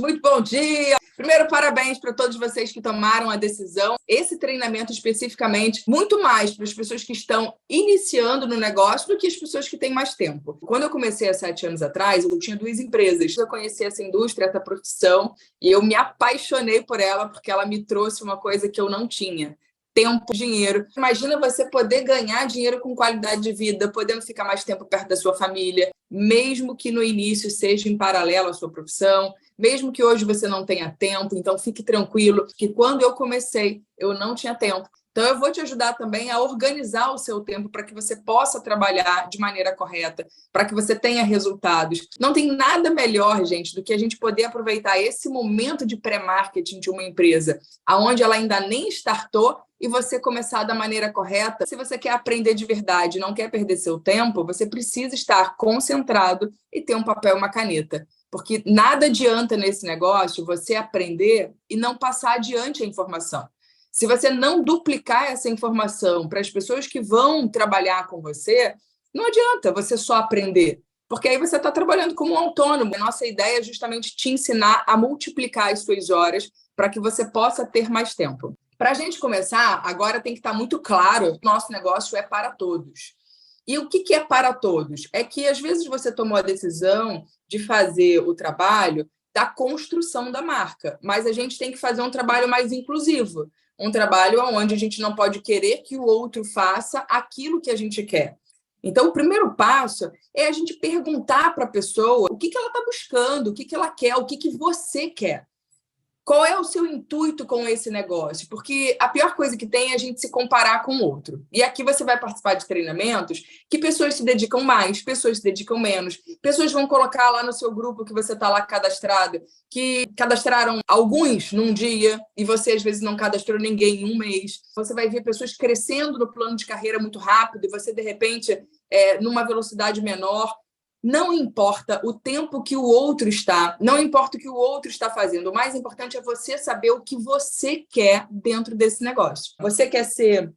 Muito bom dia! Primeiro, parabéns para todos vocês que tomaram a decisão. Esse treinamento especificamente, muito mais para as pessoas que estão iniciando no negócio do que as pessoas que têm mais tempo. Quando eu comecei há 7 anos atrás, eu tinha 2 empresas. Eu conheci essa indústria, essa profissão, e eu me apaixonei por ela porque ela me trouxe uma coisa que eu não tinha. Tempo, dinheiro. Imagina você poder ganhar dinheiro com qualidade de vida, podendo ficar mais tempo perto da sua família, mesmo que no início seja em paralelo à sua profissão, mesmo que hoje você não tenha tempo, então fique tranquilo, que quando eu comecei, eu não tinha tempo. Então, eu vou te ajudar também a organizar o seu tempo para que você possa trabalhar de maneira correta, para que você tenha resultados. Não tem nada melhor, gente, do que a gente poder aproveitar esse momento de pré-marketing de uma empresa, onde ela ainda nem startou, e você começar da maneira correta. Se você quer aprender de verdade, não quer perder seu tempo, você precisa estar concentrado e ter um papel e uma caneta. Porque nada adianta nesse negócio você aprender e não passar adiante a informação. Se você não duplicar essa informação para as pessoas que vão trabalhar com você, não adianta você só aprender, porque aí você está trabalhando como um autônomo. A nossa ideia é justamente te ensinar a multiplicar as suas horas para que você possa ter mais tempo. Para a gente começar, agora tem que estar muito claro que nosso negócio é para todos. E o que é para todos? É que, às vezes, você tomou a decisão de fazer o trabalho da construção da marca, mas a gente tem que fazer um trabalho mais inclusivo, um trabalho onde a gente não pode querer que o outro faça aquilo que a gente quer. Então, o primeiro passo é a gente perguntar para a pessoa o que ela está buscando, o que ela quer, o que você quer. Qual é o seu intuito com esse negócio? Porque a pior coisa que tem é a gente se comparar com o outro. E aqui você vai participar de treinamentos que pessoas se dedicam mais, pessoas se dedicam menos. Pessoas vão colocar lá no seu grupo que você está lá cadastrado, que cadastraram alguns num dia e você, às vezes, não cadastrou ninguém em um mês. Você vai ver pessoas crescendo no plano de carreira muito rápido e você, de repente, numa velocidade menor. Não importa o tempo que o outro está, não importa o que o outro está fazendo, o mais importante é você saber o que você quer dentro desse negócio. Você quer ser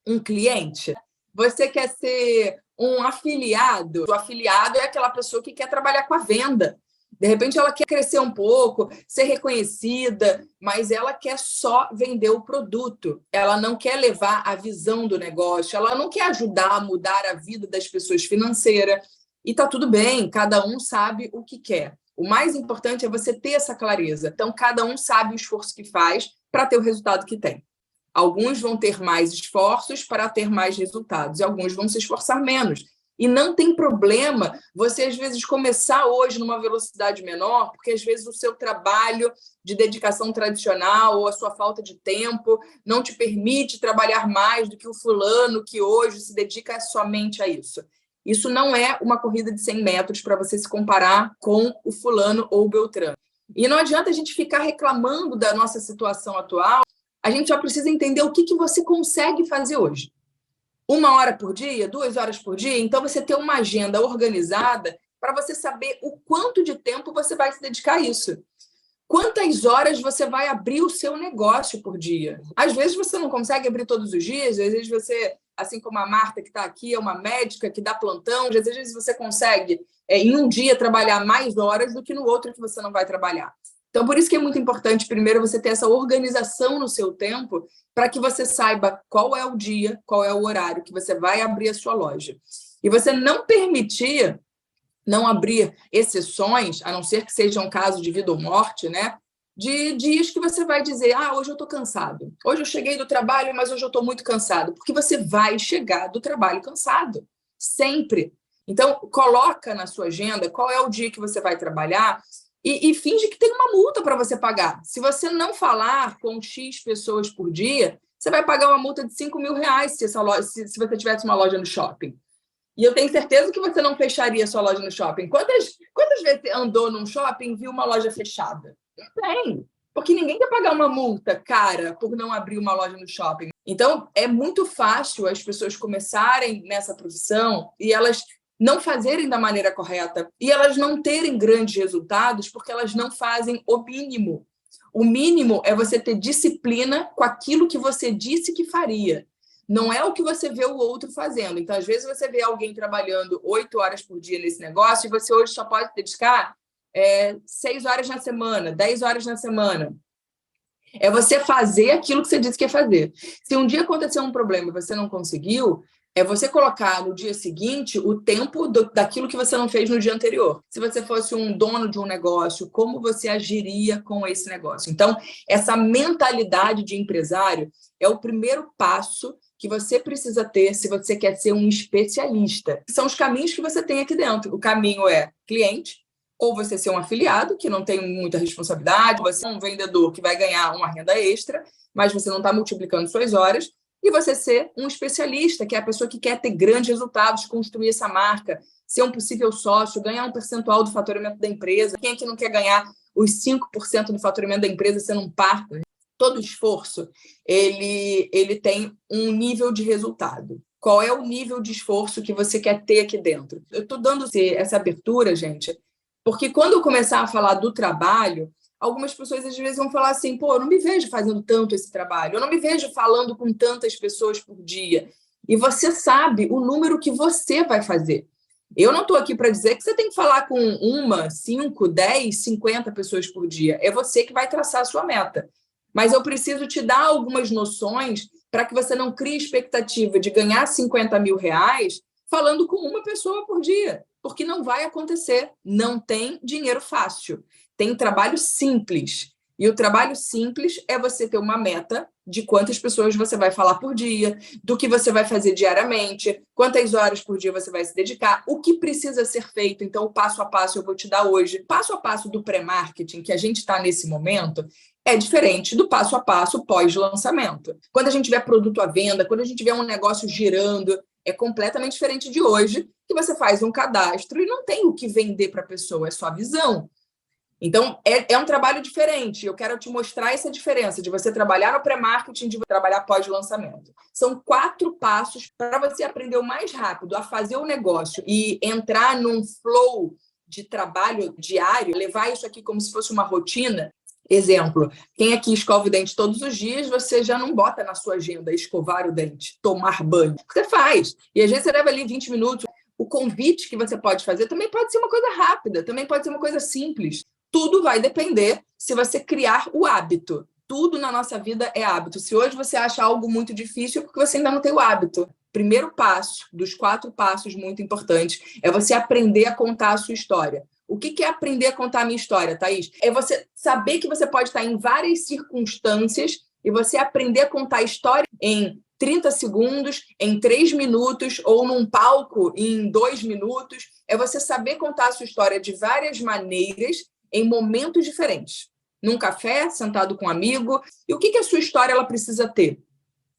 um cliente? Você quer ser um afiliado? O afiliado é aquela pessoa que quer trabalhar com a venda. De repente, ela quer crescer um pouco, ser reconhecida, mas ela quer só vender o produto. Ela não quer levar a visão do negócio, ela não quer ajudar a mudar a vida das pessoas financeira. E está tudo bem, cada um sabe o que quer. O mais importante é você ter essa clareza. Então, cada um sabe o esforço que faz para ter o resultado que tem. Alguns vão ter mais esforços para ter mais resultados, e alguns vão se esforçar menos. E não tem problema você, às vezes, começar hoje numa velocidade menor, porque, às vezes, o seu trabalho de dedicação tradicional ou a sua falta de tempo não te permite trabalhar mais do que o fulano que hoje se dedica somente a isso. Isso não é uma corrida de 100 metros para você se comparar com o fulano ou o Beltrano. E não adianta a gente ficar reclamando da nossa situação atual, a gente só precisa entender o que você consegue fazer hoje. 1 hora por dia, 2 horas por dia, então você ter uma agenda organizada para você saber o quanto de tempo você vai se dedicar a isso. Quantas horas você vai abrir o seu negócio por dia? Às vezes você não consegue abrir todos os dias, às vezes você, assim como a Marta que está aqui, é uma médica que dá plantão, às vezes você consegue, em um dia, trabalhar mais horas do que no outro que você não vai trabalhar. Então, por isso que é muito importante, primeiro, você ter essa organização no seu tempo para que você saiba qual é o dia, qual é o horário que você vai abrir a sua loja. E você não abrir exceções, a não ser que seja um caso de vida ou morte, né? De dias que você vai dizer, hoje eu estou cansado. Hoje eu cheguei do trabalho, mas hoje eu estou muito cansado. Porque você vai chegar do trabalho cansado. Sempre. Então, coloca na sua agenda qual é o dia que você vai trabalhar e finge que tem uma multa para você pagar. Se você não falar com X pessoas por dia, você vai pagar uma multa de R$5.000 se você tivesse uma loja no shopping. E eu tenho certeza que você não fecharia sua loja no shopping. Quantas vezes você andou num shopping e viu uma loja fechada? Não tem. Porque ninguém quer pagar uma multa cara por não abrir uma loja no shopping. Então, é muito fácil as pessoas começarem nessa profissão e elas não fazerem da maneira correta e elas não terem grandes resultados porque elas não fazem o mínimo. O mínimo é você ter disciplina com aquilo que você disse que faria. Não é o que você vê o outro fazendo. Então, às vezes, você vê alguém trabalhando 8 horas por dia nesse negócio e você hoje só pode dedicar 6 horas na semana, 10 horas na semana. É você fazer aquilo que você disse que ia fazer. Se um dia acontecer um problema e você não conseguiu, é você colocar no dia seguinte o tempo daquilo que você não fez no dia anterior. Se você fosse um dono de um negócio, como você agiria com esse negócio? Então, essa mentalidade de empresário é o primeiro passo que você precisa ter se você quer ser um especialista. São os caminhos que você tem aqui dentro. O caminho é cliente, ou você ser um afiliado, que não tem muita responsabilidade, você é um vendedor que vai ganhar uma renda extra, mas você não está multiplicando suas horas, e você ser um especialista, que é a pessoa que quer ter grandes resultados, construir essa marca, ser um possível sócio, ganhar um percentual do faturamento da empresa. Quem é que não quer ganhar os 5% do faturamento da empresa sendo um partner? Todo esforço, ele tem um nível de resultado. Qual é o nível de esforço que você quer ter aqui dentro? Eu estou dando essa abertura, gente, porque quando eu começar a falar do trabalho, algumas pessoas às vezes vão falar assim, pô, eu não me vejo fazendo tanto esse trabalho, eu não me vejo falando com tantas pessoas por dia. E você sabe o número que você vai fazer. Eu não estou aqui para dizer que você tem que falar com 1, 5, 10, 50 pessoas por dia. É você que vai traçar a sua meta. Mas eu preciso te dar algumas noções para que você não crie expectativa de ganhar 50 mil reais falando com uma pessoa por dia, porque não vai acontecer. Não tem dinheiro fácil. Tem trabalho simples. E o trabalho simples é você ter uma meta de quantas pessoas você vai falar por dia, do que você vai fazer diariamente, quantas horas por dia você vai se dedicar, o que precisa ser feito. Então, o passo a passo eu vou te dar hoje. Passo a passo do pré-marketing, que a gente está nesse momento, é diferente do passo a passo pós-lançamento. Quando a gente tiver produto à venda, quando a gente tiver um negócio girando, é completamente diferente de hoje, que você faz um cadastro e não tem o que vender para a pessoa, é só a visão. Então, é um trabalho diferente. Eu quero te mostrar essa diferença de você trabalhar no pré-marketing e de trabalhar pós-lançamento. São 4 passos para você aprender o mais rápido a fazer o negócio e entrar num flow de trabalho diário, levar isso aqui como se fosse uma rotina. Exemplo, quem aqui escova o dente todos os dias, você já não bota na sua agenda escovar o dente, tomar banho. Você faz. E às vezes você leva ali 20 minutos. O convite que você pode fazer também pode ser uma coisa rápida, também pode ser uma coisa simples. Tudo vai depender se você criar o hábito. Tudo na nossa vida é hábito. Se hoje você acha algo muito difícil, é porque você ainda não tem o hábito. Primeiro passo, dos 4 passos muito importantes, é você aprender a contar a sua história. O que é aprender a contar a minha história, Thaís? É você saber que você pode estar em várias circunstâncias e você aprender a contar a história em 30 segundos, em 3 minutos, ou num palco em 2 minutos. É você saber contar a sua história de várias maneiras, em momentos diferentes. Num café, sentado com um amigo. E o que a sua história ela precisa ter?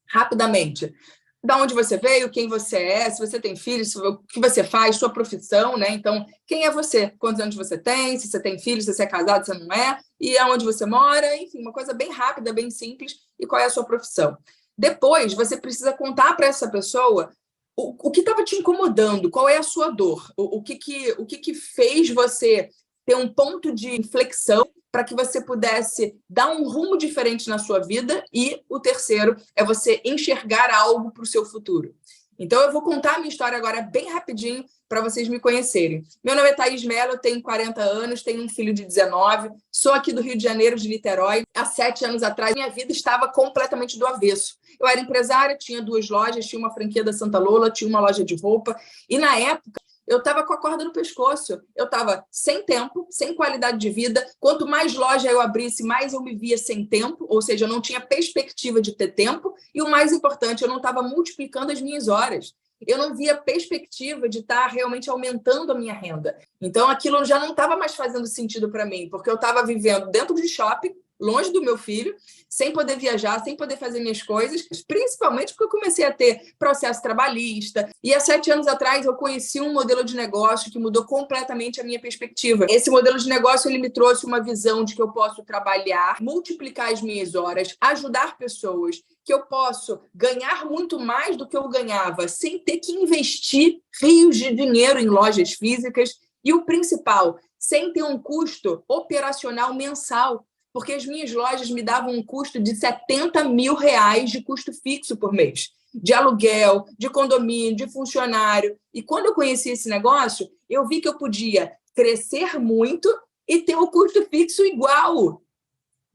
Rapidamente. Da onde você veio, quem você é, se você tem filhos, o que você faz, sua profissão, né? Então, quem é você? Quantos anos você tem? Se você tem filhos, se você é casado, se você não é? E aonde você mora? Enfim, uma coisa bem rápida, bem simples. E qual é a sua profissão? Depois, você precisa contar para essa pessoa o que estava te incomodando, qual é a sua dor, o que fez você ter um ponto de inflexão para que você pudesse dar um rumo diferente na sua vida. E o terceiro é você enxergar algo para o seu futuro. Então, eu vou contar a minha história agora bem rapidinho para vocês me conhecerem. Meu nome é Thaís Mello, eu tenho 40 anos, tenho um filho de 19, sou aqui do Rio de Janeiro, de Niterói. Há 7 anos atrás, minha vida estava completamente do avesso. Eu era empresária, tinha 2 lojas, tinha uma franquia da Santa Lola, tinha uma loja de roupa. E, na época, eu estava com a corda no pescoço. Eu estava sem tempo, sem qualidade de vida. Quanto mais loja eu abrisse, mais eu me via sem tempo, ou seja, eu não tinha perspectiva de ter tempo. E o mais importante, eu não estava multiplicando as minhas horas. Eu não via perspectiva de estar realmente aumentando a minha renda. Então, aquilo já não estava mais fazendo sentido para mim, porque eu estava vivendo dentro de shopping, longe do meu filho, sem poder viajar, sem poder fazer minhas coisas, principalmente porque eu comecei a ter processo trabalhista. E há 7 anos atrás eu conheci um modelo de negócio que mudou completamente a minha perspectiva. Esse modelo de negócio ele me trouxe uma visão de que eu posso trabalhar, multiplicar as minhas horas, ajudar pessoas, que eu posso ganhar muito mais do que eu ganhava, sem ter que investir rios de dinheiro em lojas físicas. E o principal, sem ter um custo operacional mensal, porque as minhas lojas me davam um custo de 70 mil reais de custo fixo por mês, de aluguel, de condomínio, de funcionário. E quando eu conheci esse negócio, eu vi que eu podia crescer muito e ter o custo fixo igual.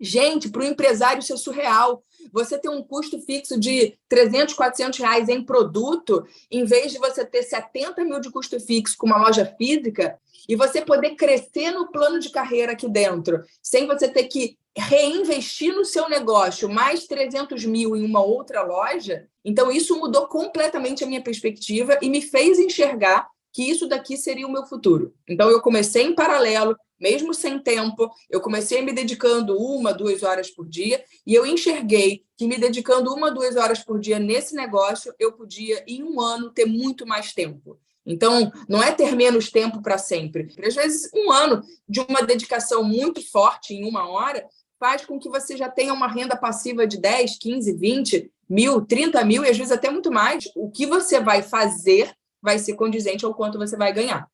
Gente, para o empresário isso é surreal. Você ter um custo fixo de 300, 400 reais em produto, em vez de você ter 70 mil de custo fixo com uma loja física, e você poder crescer no plano de carreira aqui dentro, sem você ter que reinvestir no seu negócio mais 300 mil em uma outra loja. Então, isso mudou completamente a minha perspectiva e me fez enxergar que isso daqui seria o meu futuro. Então, eu comecei em paralelo, mesmo sem tempo, eu comecei me dedicando 1, 2 horas por dia, e eu enxerguei que me dedicando 1, 2 horas por dia nesse negócio, eu podia, em um ano, ter muito mais tempo. Então, não é ter menos tempo para sempre. Às vezes, um ano de uma dedicação muito forte em 1 hora faz com que você já tenha uma renda passiva de 10, 15, 20 mil, 30 mil, e às vezes até muito mais. O que você vai fazer vai ser condizente ao quanto você vai ganhar.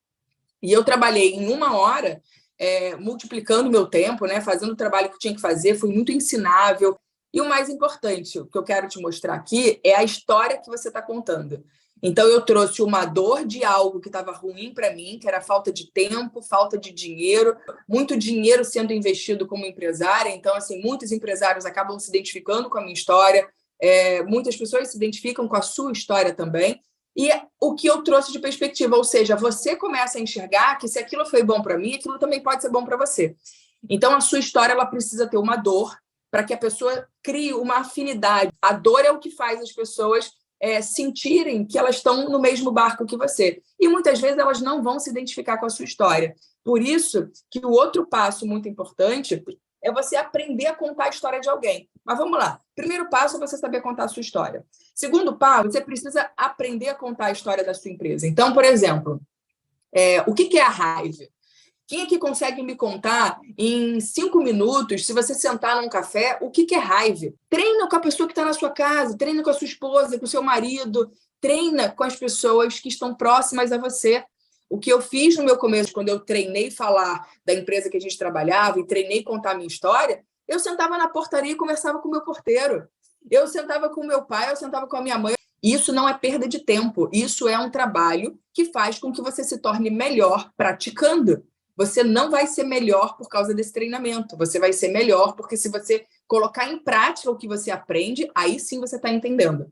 E eu trabalhei em 1 hora, multiplicando o meu tempo, né, fazendo o trabalho que tinha que fazer, fui muito ensinável. E o mais importante, o que eu quero te mostrar aqui, é a história que você está contando. Então, eu trouxe uma dor de algo que estava ruim para mim, que era falta de tempo, falta de dinheiro, muito dinheiro sendo investido como empresária. Então, assim, muitos empresários acabam se identificando com a minha história, muitas pessoas se identificam com a sua história também. E o que eu trouxe de perspectiva, ou seja, você começa a enxergar que se aquilo foi bom para mim, aquilo também pode ser bom para você. Então, a sua história ela precisa ter uma dor para que a pessoa crie uma afinidade. A dor é o que faz as pessoas sentirem que elas estão no mesmo barco que você. E muitas vezes elas não vão se identificar com a sua história. Por isso que o outro passo muito importante é você aprender a contar a história de alguém. Mas vamos lá. Primeiro passo é você saber contar a sua história. Segundo passo, você precisa aprender a contar a história da sua empresa. Então, por exemplo, o que é a Hive? Quem aqui consegue me contar em 5 minutos, se você sentar num café, o que é Hive? Treina com a pessoa que está na sua casa, treina com a sua esposa, com o seu marido, treina com as pessoas que estão próximas a você. O que eu fiz no meu começo, quando eu treinei falar da empresa que a gente trabalhava e treinei contar a minha história, eu sentava na portaria e conversava com o meu porteiro. Eu sentava com o meu pai, eu sentava com a minha mãe. Isso não é perda de tempo, isso é um trabalho que faz com que você se torne melhor praticando. Você não vai ser melhor por causa desse treinamento. Você vai ser melhor porque se você colocar em prática o que você aprende, aí sim você está entendendo.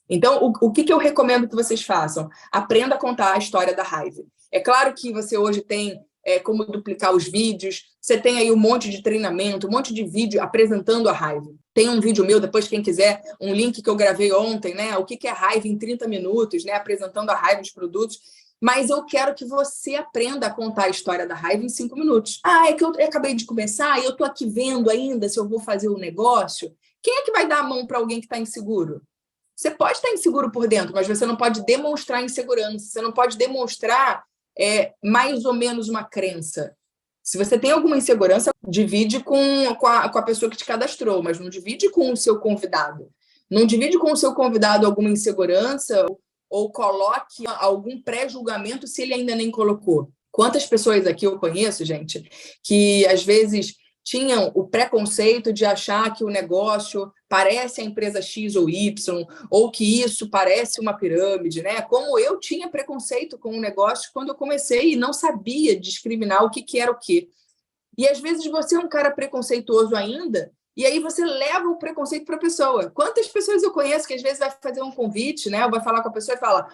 Então, o que eu recomendo que vocês façam? Aprenda a contar a história da Hive. É claro que você hoje tem como duplicar os vídeos, você tem aí um monte de treinamento, um monte de vídeo apresentando a Hive. Tem um vídeo meu, depois quem quiser, um link que eu gravei ontem, né? O que é a Hive em 30 minutos, né? Apresentando a Hive, os produtos. Mas eu quero que você aprenda a contar a história da Hive em 5 minutos. É que eu acabei de começar e eu estou aqui vendo ainda se eu vou fazer o negócio. Quem é que vai dar a mão para alguém que está inseguro? Você pode estar inseguro por dentro, mas você não pode demonstrar insegurança. Você não pode demonstrar mais ou menos uma crença. Se você tem alguma insegurança, divide com a pessoa que te cadastrou, mas não divide com o seu convidado. Não divide com o seu convidado alguma insegurança ou coloque algum pré-julgamento se ele ainda nem colocou. Quantas pessoas aqui eu conheço, gente, que às vezes tinham o preconceito de achar que o negócio parece a empresa X ou Y, ou que isso parece uma pirâmide, né? Como eu tinha preconceito com o negócio quando eu comecei e não sabia discriminar o que era o quê. E às vezes você é um cara preconceituoso ainda, e aí você leva o preconceito para a pessoa. Quantas pessoas eu conheço que às vezes vai fazer um convite, né? Ou vai falar com a pessoa e fala,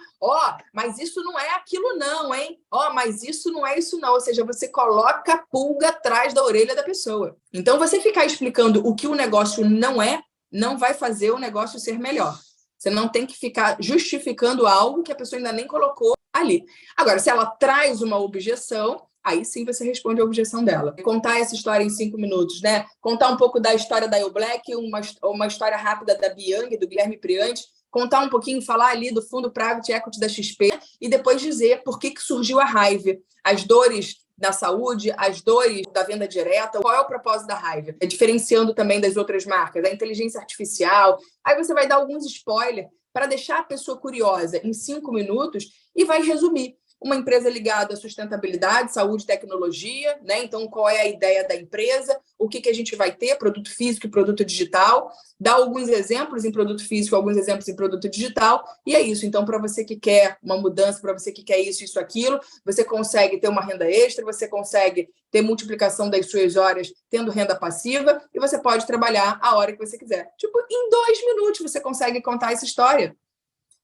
mas isso não é aquilo não, hein? Mas isso não é isso não. Ou seja, você coloca a pulga atrás da orelha da pessoa. Então, você ficar explicando o que o negócio não vai fazer o negócio ser melhor. Você não tem que ficar justificando algo que a pessoa ainda nem colocou ali. Agora, se ela traz uma objeção, aí sim você responde a objeção dela. Contar essa história em 5 minutos, né? Contar um pouco da história da Eu Black, uma história rápida da Biang, do Guilherme Priante, contar um pouquinho, falar ali do fundo Private Equity da XP e depois dizer por que surgiu a Hive, as dores da saúde, as dores da venda direta, qual é o propósito da Hive? Diferenciando também das outras marcas, a inteligência artificial. Aí você vai dar alguns spoilers para deixar a pessoa curiosa em 5 minutos e vai resumir. uma empresa ligada à sustentabilidade, saúde e tecnologia, né? Então, qual é a ideia da empresa, o que a gente vai ter, produto físico e produto digital, dá alguns exemplos em produto físico, alguns exemplos em produto digital, e é isso. Então, para você que quer uma mudança, para você que quer isso, aquilo, você consegue ter uma renda extra, você consegue ter multiplicação das suas horas tendo renda passiva, e você pode trabalhar a hora que você quiser. Tipo, em 2 minutos você consegue contar essa história.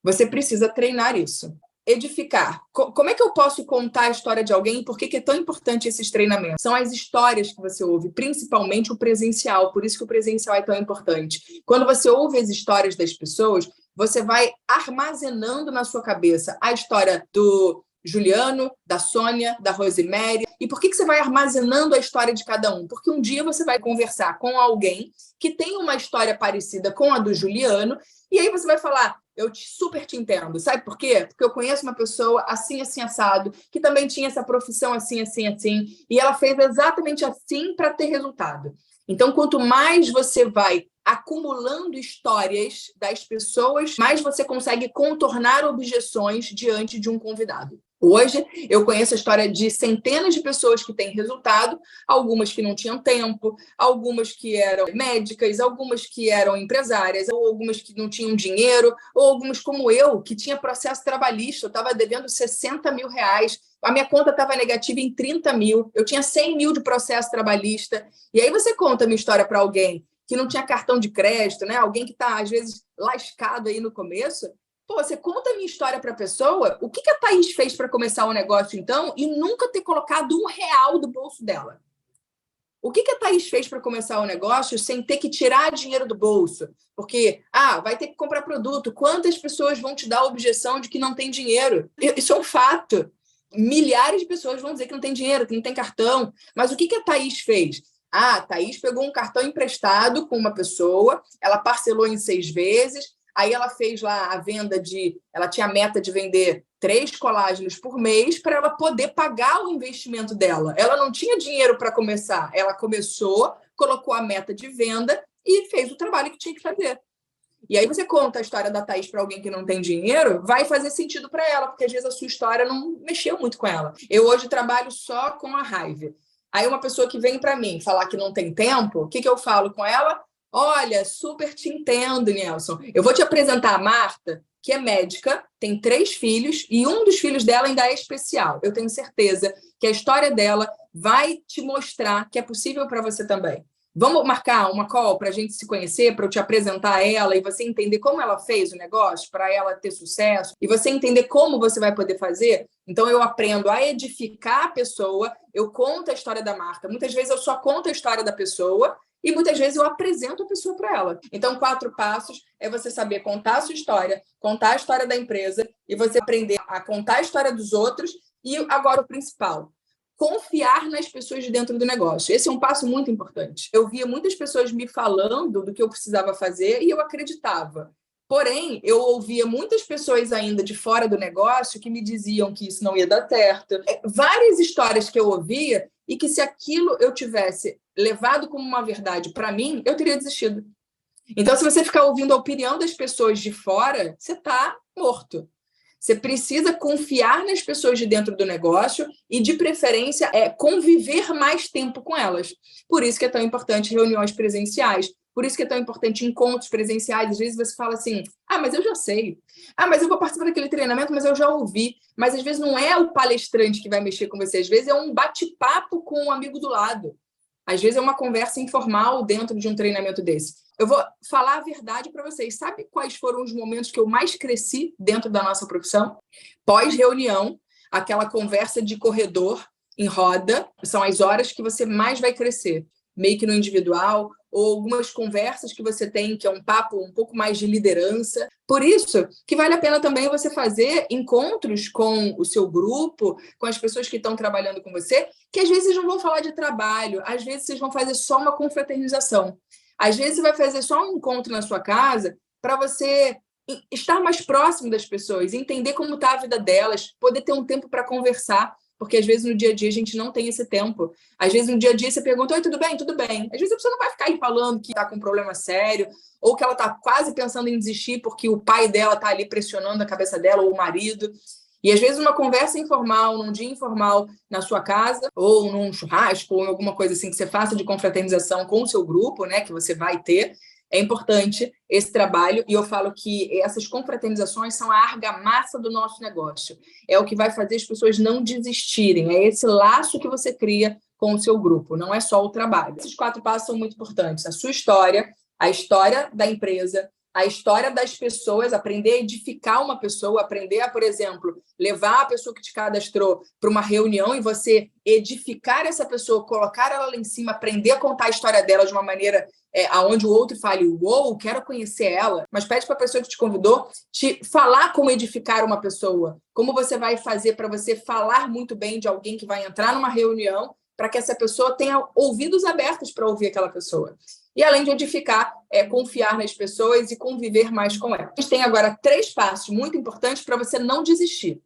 Você precisa treinar isso. Edificar. Como é que eu posso contar a história de alguém? Por que é tão importante esses treinamentos? São as histórias que você ouve, principalmente o presencial. Por isso que o presencial é tão importante. Quando você ouve as histórias das pessoas, você vai armazenando na sua cabeça a história do Juliano, da Sônia, da Rosemary. E por que você vai armazenando a história de cada um? Porque um dia você vai conversar com alguém que tem uma história parecida com a do Juliano, e aí você vai falar, eu super te entendo. Sabe por quê? Porque eu conheço uma pessoa assim, assim, assado, que também tinha essa profissão assim, assim, assim, e ela fez exatamente assim para ter resultado. Então, quanto mais você vai acumulando histórias das pessoas, mais você consegue contornar objeções diante de um convidado. Hoje, eu conheço a história de centenas de pessoas que têm resultado, algumas que não tinham tempo, algumas que eram médicas, algumas que eram empresárias, ou algumas que não tinham dinheiro, ou algumas como eu, que tinha processo trabalhista, eu estava devendo 60 mil reais, a minha conta estava negativa em 30 mil, eu tinha 100 mil de processo trabalhista, e aí você conta a minha história para alguém que não tinha cartão de crédito, né? Alguém que está, às vezes, lascado aí no começo. Pô, você conta a minha história para a pessoa, o que a Thaís fez para começar o negócio, então, e nunca ter colocado R$ 1 do bolso dela? O que a Thaís fez para começar o negócio sem ter que tirar dinheiro do bolso? Porque, vai ter que comprar produto. Quantas pessoas vão te dar a objeção de que não tem dinheiro? Isso é um fato. Milhares de pessoas vão dizer que não tem dinheiro, que não tem cartão. Mas o que a Thaís fez? A Thaís pegou um cartão emprestado com uma pessoa, ela parcelou em 6 vezes, aí ela fez lá a venda ela tinha a meta de vender 3 colágenos por mês para ela poder pagar o investimento dela. Ela não tinha dinheiro para começar. Ela começou, colocou a meta de venda e fez o trabalho que tinha que fazer. E aí você conta a história da Thaís para alguém que não tem dinheiro, vai fazer sentido para ela, porque às vezes a sua história não mexeu muito com ela. Eu hoje trabalho só com a raiva. Aí uma pessoa que vem para mim falar que não tem tempo, o que eu falo com ela? Olha, super te entendo, Nelson. Eu vou te apresentar a Marta, que é médica, tem 3 filhos e um dos filhos dela ainda é especial. Eu tenho certeza que a história dela vai te mostrar que é possível para você também. Vamos marcar uma call para a gente se conhecer, para eu te apresentar ela e você entender como ela fez o negócio, para ela ter sucesso, e você entender como você vai poder fazer? Então, eu aprendo a edificar a pessoa, eu conto a história da Marta. Muitas vezes eu só conto a história da pessoa e muitas vezes eu apresento a pessoa para ela. Então, 4 passos é você saber contar a sua história, contar a história da empresa e você aprender a contar a história dos outros e, agora, o principal, confiar nas pessoas de dentro do negócio. Esse é um passo muito importante. Eu via muitas pessoas me falando do que eu precisava fazer e eu acreditava. Porém, eu ouvia muitas pessoas ainda de fora do negócio que me diziam que isso não ia dar certo. Várias histórias que eu ouvia e que se aquilo eu tivesse levado como uma verdade para mim, eu teria desistido. Então, se você ficar ouvindo a opinião das pessoas de fora, você está morto. Você precisa confiar nas pessoas de dentro do negócio e, de preferência, conviver mais tempo com elas. Por isso que é tão importante reuniões presenciais. Por isso que é tão importante encontros presenciais. Às vezes você fala assim, mas eu já sei. Mas eu vou participar daquele treinamento, mas eu já ouvi. Mas às vezes não é o palestrante que vai mexer com você. Às vezes é um bate-papo com um amigo do lado. Às vezes é uma conversa informal dentro de um treinamento desse. Eu vou falar a verdade para vocês. Sabe quais foram os momentos que eu mais cresci dentro da nossa profissão? Pós-reunião, aquela conversa de corredor em roda, são as horas que você mais vai crescer. Meio que no individual, ou algumas conversas que você tem, que é um papo um pouco mais de liderança. Por isso que vale a pena também você fazer encontros com o seu grupo, com as pessoas que estão trabalhando com você, que às vezes não vão falar de trabalho, às vezes vocês vão fazer só uma confraternização. Às vezes você vai fazer só um encontro na sua casa para você estar mais próximo das pessoas, entender como está a vida delas, poder ter um tempo para conversar, porque às vezes no dia a dia a gente não tem esse tempo. Às vezes no dia a dia você pergunta, oi, tudo bem? Tudo bem. Às vezes a pessoa não vai ficar aí falando que está com um problema sério, ou que ela está quase pensando em desistir porque o pai dela está ali pressionando a cabeça dela, ou o marido. E às vezes uma conversa informal, num dia informal na sua casa, ou num churrasco, ou em alguma coisa assim que você faça de confraternização com o seu grupo, né, que você vai ter, é importante esse trabalho. E eu falo que essas confraternizações são a argamassa do nosso negócio. É o que vai fazer as pessoas não desistirem. É esse laço que você cria com o seu grupo, não é só o trabalho. Esses 4 passos são muito importantes. A sua história, a história da empresa, a história das pessoas, aprender a edificar uma pessoa, aprender a, por exemplo, levar a pessoa que te cadastrou para uma reunião e você edificar essa pessoa, colocar ela lá em cima, aprender a contar a história dela de uma maneira aonde o outro fale, uou, quero conhecer ela, mas pede para a pessoa que te convidou te falar como edificar uma pessoa, como você vai fazer para você falar muito bem de alguém que vai entrar numa reunião, para que essa pessoa tenha ouvidos abertos para ouvir aquela pessoa. E, além de edificar, confiar nas pessoas e conviver mais com elas. A gente tem agora 3 passos muito importantes para você não desistir.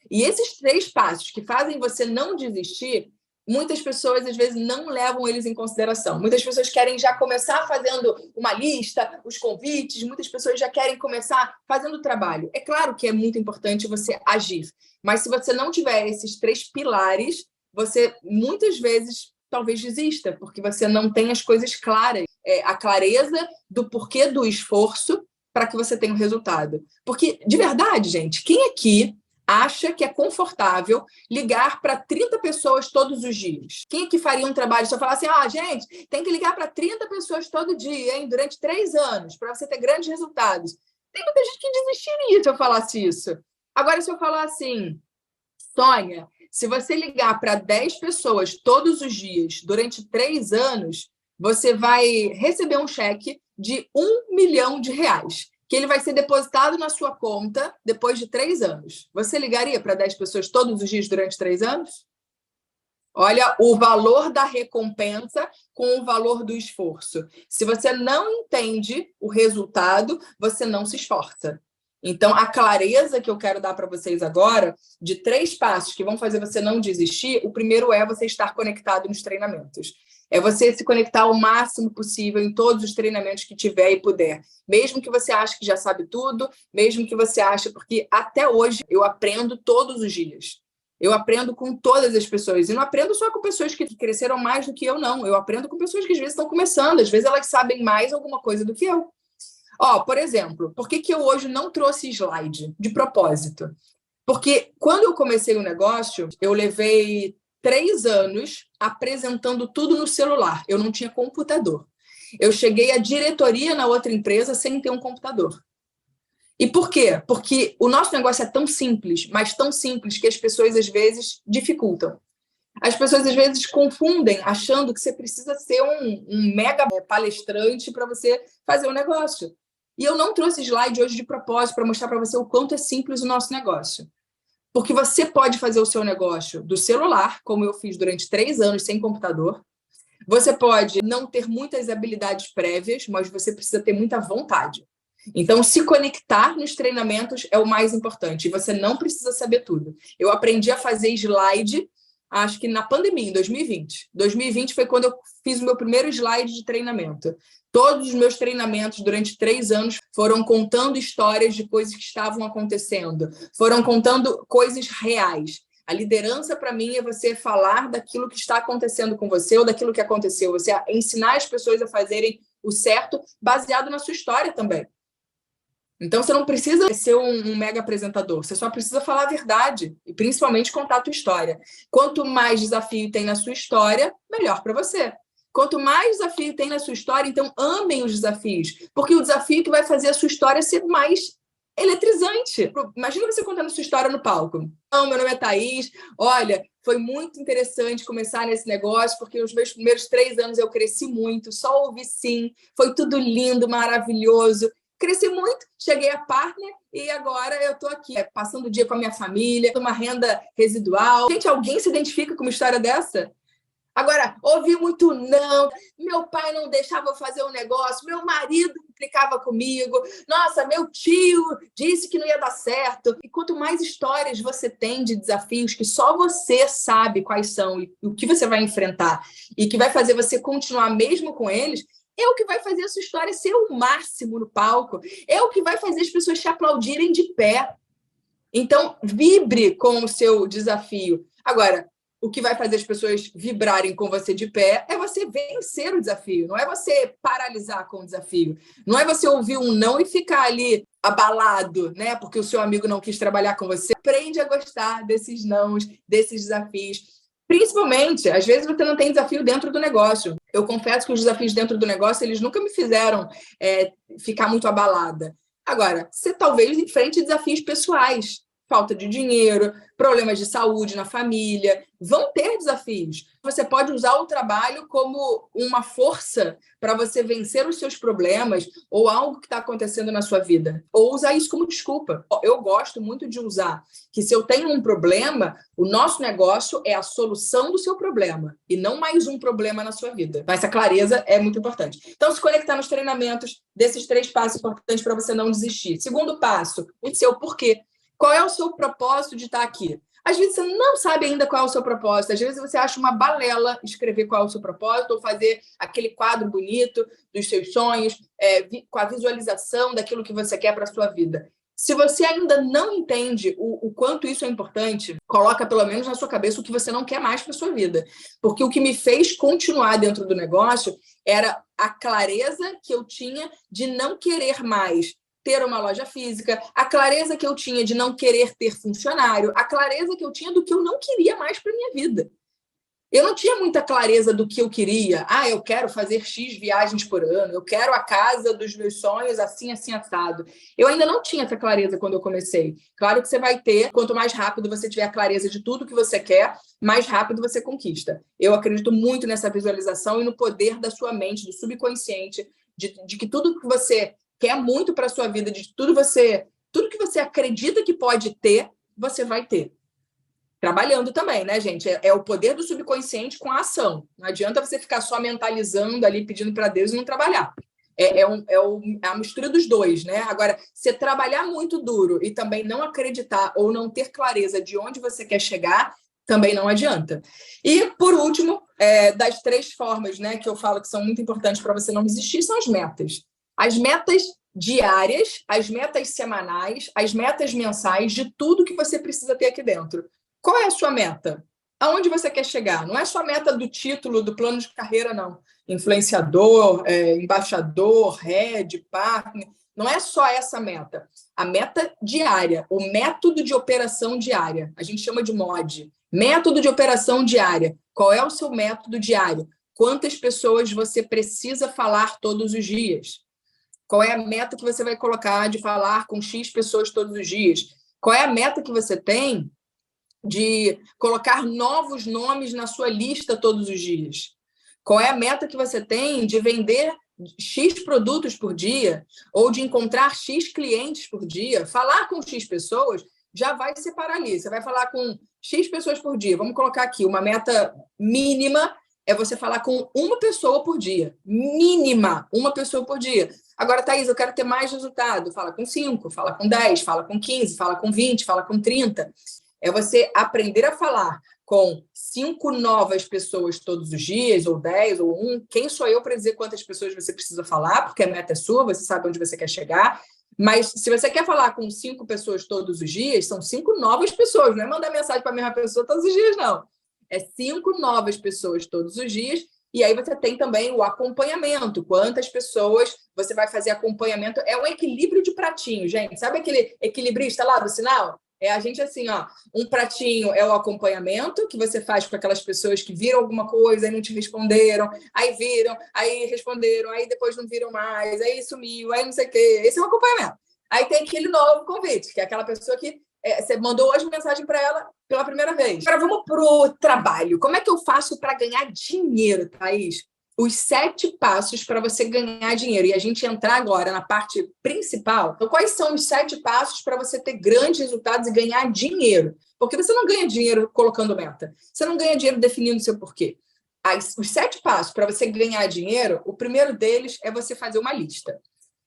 E esses 3 passos que fazem você não desistir, muitas pessoas, às vezes, não levam eles em consideração. Muitas pessoas querem já começar fazendo uma lista, os convites, muitas pessoas já querem começar fazendo o trabalho. É claro que é muito importante você agir, mas se você não tiver esses 3 pilares, você, muitas vezes, talvez desista, porque você não tem as coisas claras. A clareza do porquê do esforço para que você tenha o resultado. Porque, de verdade, gente, quem aqui acha que é confortável ligar para 30 pessoas todos os dias? Quem aqui faria um trabalho só falar assim, gente, tem que ligar para 30 pessoas todo dia, hein, durante 3 anos, para você ter grandes resultados? Tem muita gente que desistiria se eu falasse isso. Agora, se eu falar assim, Sônia, se você ligar para 10 pessoas todos os dias durante 3 anos, você vai receber um cheque de R$ 1 milhão, que ele vai ser depositado na sua conta depois de 3 anos. Você ligaria para 10 pessoas todos os dias durante 3 anos? Olha o valor da recompensa com o valor do esforço. Se você não entende o resultado, você não se esforça. Então, a clareza que eu quero dar para vocês agora, de 3 passos que vão fazer você não desistir, o primeiro é você estar conectado nos treinamentos. É você se conectar o máximo possível em todos os treinamentos que tiver e puder. Mesmo que você ache que já sabe tudo, mesmo que você ache... Porque até hoje eu aprendo todos os dias. Eu aprendo com todas as pessoas. E não aprendo só com pessoas que cresceram mais do que eu, não. Eu aprendo com pessoas que às vezes estão começando. Às vezes elas sabem mais alguma coisa do que eu. Por exemplo, por que eu hoje não trouxe slide de propósito? Porque quando eu comecei o negócio, eu levei 3 anos apresentando tudo no celular. Eu não tinha computador. Eu cheguei à diretoria na outra empresa sem ter um computador. E por quê? Porque o nosso negócio é tão simples, mas tão simples que as pessoas, às vezes, dificultam. As pessoas, às vezes, confundem, achando que você precisa ser um mega palestrante para você fazer o negócio. E eu não trouxe slide hoje de propósito para mostrar para você o quanto é simples o nosso negócio. Porque você pode fazer o seu negócio do celular, como eu fiz durante 3 anos sem computador. Você pode não ter muitas habilidades prévias, mas você precisa ter muita vontade. Então, se conectar nos treinamentos é o mais importante. E você não precisa saber tudo. Eu aprendi a fazer slide, acho que na pandemia, em 2020. 2020 foi quando eu fiz o meu primeiro slide de treinamento. Todos os meus treinamentos durante 3 anos foram contando histórias de coisas que estavam acontecendo. Foram contando coisas reais. A liderança, para mim, é você falar daquilo que está acontecendo com você ou daquilo que aconteceu. Você ensinar as pessoas a fazerem o certo baseado na sua história também. Então, você não precisa ser um mega apresentador. Você só precisa falar a verdade e, principalmente, contar a tua história. Quanto mais desafio tem na sua história, melhor para você. Quanto mais desafio tem na sua história, então amem os desafios, porque o desafio que vai fazer a sua história ser mais eletrizante. Imagina você contando a sua história no palco. Meu nome é Thaís. Olha, foi muito interessante começar nesse negócio, porque os meus primeiros 3 anos eu cresci muito, só ouvi sim, foi tudo lindo, maravilhoso. Cresci muito, cheguei a partner e agora eu estou aqui, passando o dia com a minha família, uma renda residual. Gente, alguém se identifica com uma história dessa? Agora, ouvi muito não, meu pai não deixava eu fazer um negócio, meu marido implicava comigo, nossa, meu tio disse que não ia dar certo. E quanto mais histórias você tem de desafios que só você sabe quais são e o que você vai enfrentar e que vai fazer você continuar mesmo com eles, é o que vai fazer a sua história ser o máximo no palco, é o que vai fazer as pessoas te aplaudirem de pé. Então, vibre com o seu desafio. Agora, o que vai fazer as pessoas vibrarem com você de pé é você vencer o desafio, não é você paralisar com o desafio. Não é você ouvir um não e ficar ali abalado, né? Porque o seu amigo não quis trabalhar com você. Aprende a gostar desses nãos, desses desafios. Principalmente, às vezes você não tem desafio dentro do negócio. Eu confesso que os desafios dentro do negócio, eles nunca me fizeram ficar muito abalada. Agora, você talvez enfrente desafios pessoais, falta de dinheiro, problemas de saúde na família, vão ter desafios. Você pode usar o trabalho como uma força para você vencer os seus problemas ou algo que está acontecendo na sua vida, ou usar isso como desculpa. Eu gosto muito de usar que se eu tenho um problema, o nosso negócio é a solução do seu problema e não mais um problema na sua vida. Mas essa clareza é muito importante. Então, se conectar nos treinamentos desses 3 passos importantes para você não desistir. Segundo passo, o seu porquê. Qual é o seu propósito de estar aqui? Às vezes você não sabe ainda qual é o seu propósito. Às vezes você acha uma balela escrever qual é o seu propósito ou fazer aquele quadro bonito dos seus sonhos, com a visualização daquilo que você quer para a sua vida. Se você ainda não entende o quanto isso é importante, coloca pelo menos na sua cabeça o que você não quer mais para a sua vida. Porque o que me fez continuar dentro do negócio era a clareza que eu tinha de não querer mais ter uma loja física, a clareza que eu tinha de não querer ter funcionário, a clareza que eu tinha do que eu não queria mais para minha vida. Eu não tinha muita clareza do que eu queria. Eu quero fazer X viagens por ano, eu quero a casa dos meus sonhos assim, assim, assado. Eu ainda não tinha essa clareza quando eu comecei. Claro que você vai ter, quanto mais rápido você tiver a clareza de tudo que você quer, mais rápido você conquista. Eu acredito muito nessa visualização e no poder da sua mente, do subconsciente, de que tudo que você quer muito para a sua vida, de tudo que você acredita que pode ter, você vai ter. Trabalhando também, né, gente? É o poder do subconsciente com a ação. Não adianta você ficar só mentalizando ali, pedindo para Deus e não trabalhar. É a mistura dos dois, né? Agora, você trabalhar muito duro e também não acreditar ou não ter clareza de onde você quer chegar, também não adianta. E, por último, das 3 formas, né, que eu falo que são muito importantes para você não desistir, são as metas. As metas diárias, as metas semanais, as metas mensais de tudo que você precisa ter aqui dentro. Qual é a sua meta? Aonde você quer chegar? Não é só a meta do título, do plano de carreira, não. Influenciador, embaixador, head, partner. Não é só essa meta. A meta diária, o método de operação diária. A gente chama de MOD. Método de operação diária. Qual é o seu método diário? Quantas pessoas você precisa falar todos os dias? Qual é a meta que você vai colocar de falar com X pessoas todos os dias? Qual é a meta que você tem de colocar novos nomes na sua lista todos os dias? Qual é a meta que você tem de vender X produtos por dia ou de encontrar X clientes por dia? Falar com X pessoas já vai separar ali. Você vai falar com X pessoas por dia. Vamos colocar aqui uma meta mínima é você falar com uma pessoa por dia. Mínima, uma pessoa por dia. Agora, Thaís, eu quero ter mais resultado. Fala com 5, fala com 10, fala com 15, fala com 20, fala com 30. É você aprender a falar com 5 novas pessoas todos os dias, ou 10, ou 1. Quem sou eu para dizer quantas pessoas você precisa falar? Porque a meta é sua, você sabe onde você quer chegar. Mas se você quer falar com 5 pessoas todos os dias, são 5 novas pessoas. Não é mandar mensagem para a mesma pessoa todos os dias, não. É 5 novas pessoas todos os dias. E aí você tem também o acompanhamento. Quantas pessoas você vai fazer acompanhamento? É um equilíbrio de pratinho, gente. Sabe aquele equilibrista lá do sinal? É a gente assim, ó, um pratinho é o acompanhamento que você faz com aquelas pessoas que viram alguma coisa e não te responderam, aí viram, aí responderam, aí depois não viram mais, aí sumiu, aí não sei o quê. Esse é o acompanhamento. Aí tem aquele novo convite, que é aquela pessoa que você mandou hoje mensagem para ela pela primeira vez. Agora vamos pro trabalho. Como é que eu faço para ganhar dinheiro, Thaís? Os 7 passos para você ganhar dinheiro. E a gente entrar agora na parte principal. Então, quais são os 7 passos para você ter grandes resultados e ganhar dinheiro? Porque você não ganha dinheiro colocando meta. Você não ganha dinheiro definindo seu porquê. Os 7 passos para você ganhar dinheiro, o primeiro deles é você fazer uma lista.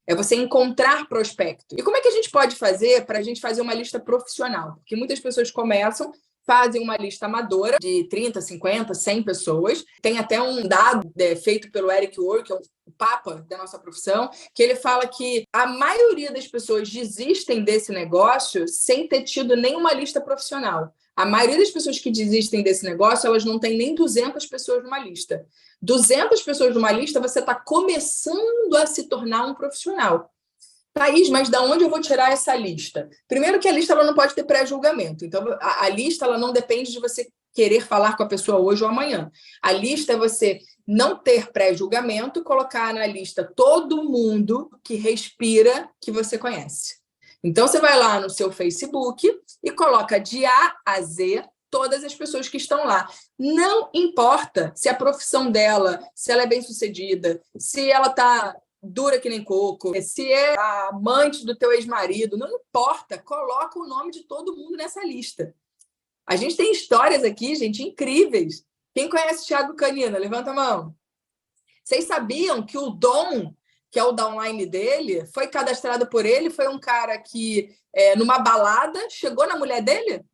É você encontrar prospecto. E como é que a gente pode fazer para a gente fazer uma lista profissional? Porque muitas pessoas começam fazem uma lista amadora de 30, 50, 100 pessoas. Tem até um dado feito pelo Eric Worre, que é o papa da nossa profissão, que ele fala que a maioria das pessoas desistem desse negócio sem ter tido nenhuma lista profissional. A maioria das pessoas que desistem desse negócio, elas não têm nem 200 pessoas numa lista. 200 pessoas numa lista, você está começando a se tornar um profissional. Thaís, mas de onde eu vou tirar essa lista? Primeiro que a lista ela não pode ter pré-julgamento. Então, a lista ela não depende de você querer falar com a pessoa hoje ou amanhã. A lista é você não ter pré-julgamento, colocar na lista todo mundo que respira que você conhece. Então, você vai lá no seu Facebook e coloca de A a Z todas as pessoas que estão lá. Não importa se a profissão dela, se ela é bem-sucedida, se ela está dura que nem coco, se é a amante do teu ex-marido, não importa, coloca o nome de todo mundo nessa lista. A gente tem histórias aqui, gente, incríveis. Quem conhece o Thiago Canina? Levanta a mão. Vocês sabiam que o Dom, que é o downline dele, foi cadastrado por ele, foi um cara que, numa balada, chegou na mulher dele,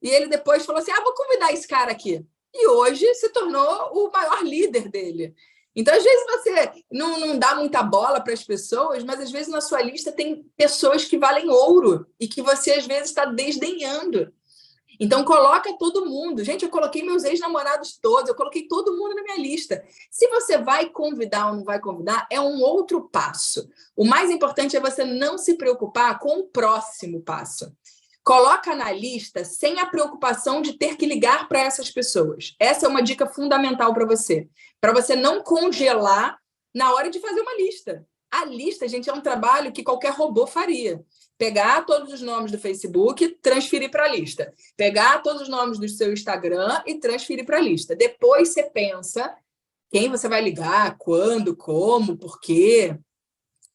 e ele depois falou assim, vou convidar esse cara aqui. E hoje se tornou o maior líder dele. Então, às vezes, você não dá muita bola para as pessoas, mas, às vezes, na sua lista tem pessoas que valem ouro e que você, às vezes, está desdenhando. Então, coloca todo mundo. Gente, eu coloquei meus ex-namorados todos, eu coloquei todo mundo na minha lista. Se você vai convidar ou não vai convidar, é um outro passo. O mais importante é você não se preocupar com o próximo passo. Coloca na lista sem a preocupação de ter que ligar para essas pessoas. Essa é uma dica fundamental para você não congelar na hora de fazer uma lista. A lista, gente, é um trabalho que qualquer robô faria. Pegar todos os nomes do Facebook, transferir para a lista. Pegar todos os nomes do seu Instagram e transferir para a lista. Depois você pensa quem você vai ligar, quando, como, por quê.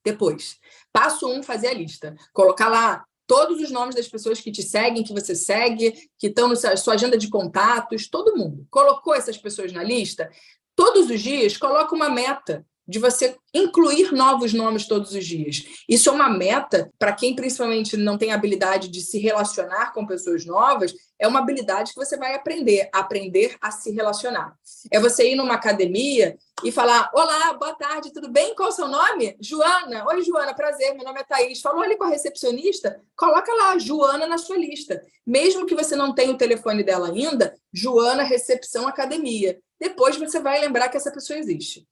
Depois. Passo 1, fazer a lista. Colocar lá todos os nomes das pessoas que te seguem, que você segue, que estão na sua agenda de contatos, todo mundo. Colocou essas pessoas na lista? Todos os dias, coloca uma meta de você incluir novos nomes todos os dias. Isso é uma meta, para quem principalmente não tem habilidade de se relacionar com pessoas novas, é uma habilidade que você vai aprender a se relacionar. É você ir numa academia e falar, olá, boa tarde, tudo bem? Qual é o seu nome? Joana. Oi, Joana, prazer, meu nome é Thaís. Falou ali com a recepcionista? Coloca lá, Joana, na sua lista. Mesmo que você não tenha o telefone dela ainda, Joana, recepção, academia. Depois você vai lembrar que essa pessoa existe.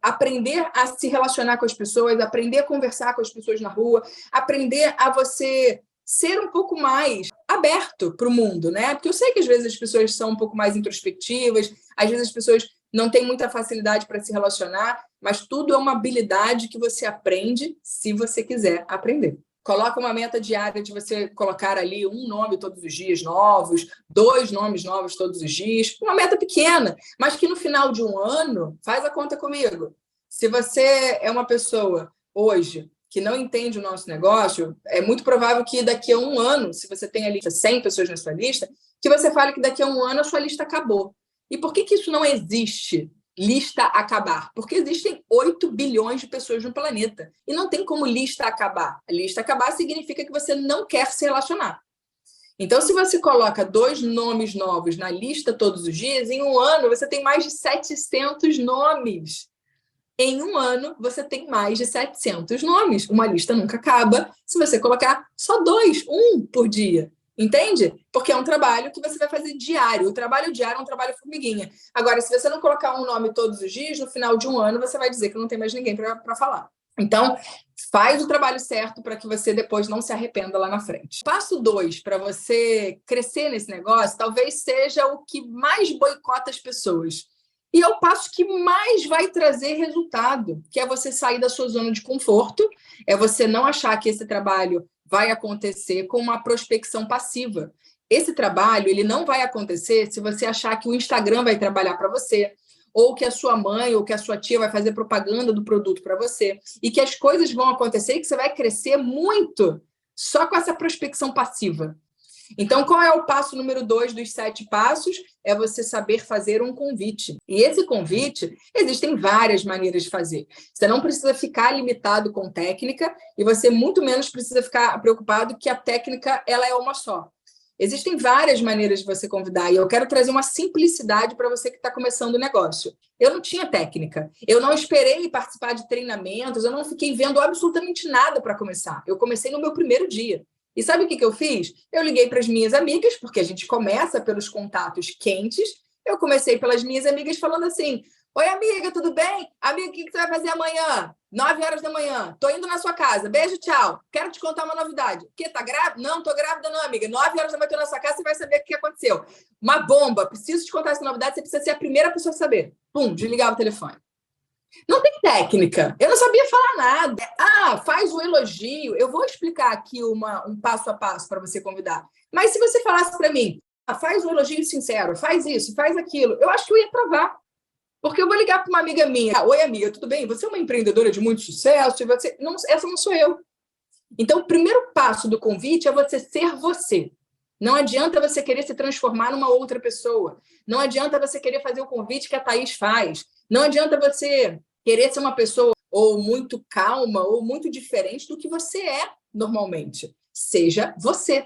Aprender a se relacionar com as pessoas, aprender a conversar com as pessoas na rua, aprender a você ser um pouco mais aberto para o mundo, né? Porque eu sei que às vezes as pessoas são um pouco mais introspectivas, às vezes as pessoas não têm muita facilidade para se relacionar, mas tudo é uma habilidade que você aprende se você quiser aprender. Coloca uma meta diária de você colocar ali um nome todos os dias novos, 2 nomes novos todos os dias, uma meta pequena, mas que no final de um ano, faz a conta comigo. Se você é uma pessoa hoje que não entende o nosso negócio, é muito provável que daqui a um ano, se você tem ali 100 pessoas na sua lista, que você fale que daqui a um ano a sua lista acabou. E por que isso não existe? Lista acabar, porque existem 8 bilhões de pessoas no planeta e não tem como lista acabar. A lista acabar significa que você não quer se relacionar. Então, se você coloca 2 nomes novos na lista todos os dias, em um ano você tem mais de 700 nomes. Em um ano, você tem mais de 700 nomes. Uma lista nunca acaba se você colocar só 2, 1 por dia. Entende? Porque é um trabalho que você vai fazer diário. O trabalho diário é um trabalho formiguinha. Agora, se você não colocar um nome todos os dias, no final de um ano, você vai dizer que não tem mais ninguém para falar. Então, faz o trabalho certo para que você depois não se arrependa lá na frente. Passo 2, para você crescer nesse negócio, talvez seja o que mais boicota as pessoas. E é o passo que mais vai trazer resultado, que é você sair da sua zona de conforto, é você não achar que esse trabalho vai acontecer com uma prospecção passiva. Esse trabalho ele não vai acontecer se você achar que o Instagram vai trabalhar para você, ou que a sua mãe ou que a sua tia vai fazer propaganda do produto para você, e que as coisas vão acontecer e que você vai crescer muito só com essa prospecção passiva. Então, qual é o passo número 2 dos 7 passos? É você saber fazer um convite. E esse convite, existem várias maneiras de fazer. Você não precisa ficar limitado com técnica e você muito menos precisa ficar preocupado que a técnica ela é uma só. Existem várias maneiras de você convidar, e eu quero trazer uma simplicidade para você que está começando o negócio. Eu não tinha técnica, eu não esperei participar de treinamentos, eu não fiquei vendo absolutamente nada para começar. Eu comecei no meu primeiro dia. E sabe o que eu fiz? Eu liguei para as minhas amigas, porque a gente começa pelos contatos quentes. Eu comecei pelas minhas amigas falando assim: oi, amiga, tudo bem? Amiga, o que você vai fazer amanhã? 9 horas da manhã. Tô indo na sua casa. Beijo, tchau. Quero te contar uma novidade. O quê? Tá grávida? Não, tô grávida não, amiga. 9 horas da manhã tô na sua casa, você vai saber o que aconteceu. Uma bomba. Preciso te contar essa novidade, você precisa ser a primeira pessoa a saber. Pum, desligava o telefone. Não tem técnica. Eu não sabia falar nada. Ah, faz um elogio. Eu vou explicar aqui um passo a passo para você convidar. Mas se você falasse para mim, faz um elogio sincero, faz isso, faz aquilo, eu acho que eu ia travar. Porque eu vou ligar para uma amiga minha. Oi, amiga, tudo bem? Você é uma empreendedora de muito sucesso? Essa não sou eu. Então, o primeiro passo do convite é você ser você. Não adianta você querer se transformar numa outra pessoa. Não adianta você querer fazer o convite que a Thaís faz. Não adianta você querer ser uma pessoa ou muito calma ou muito diferente do que você é normalmente. Seja você.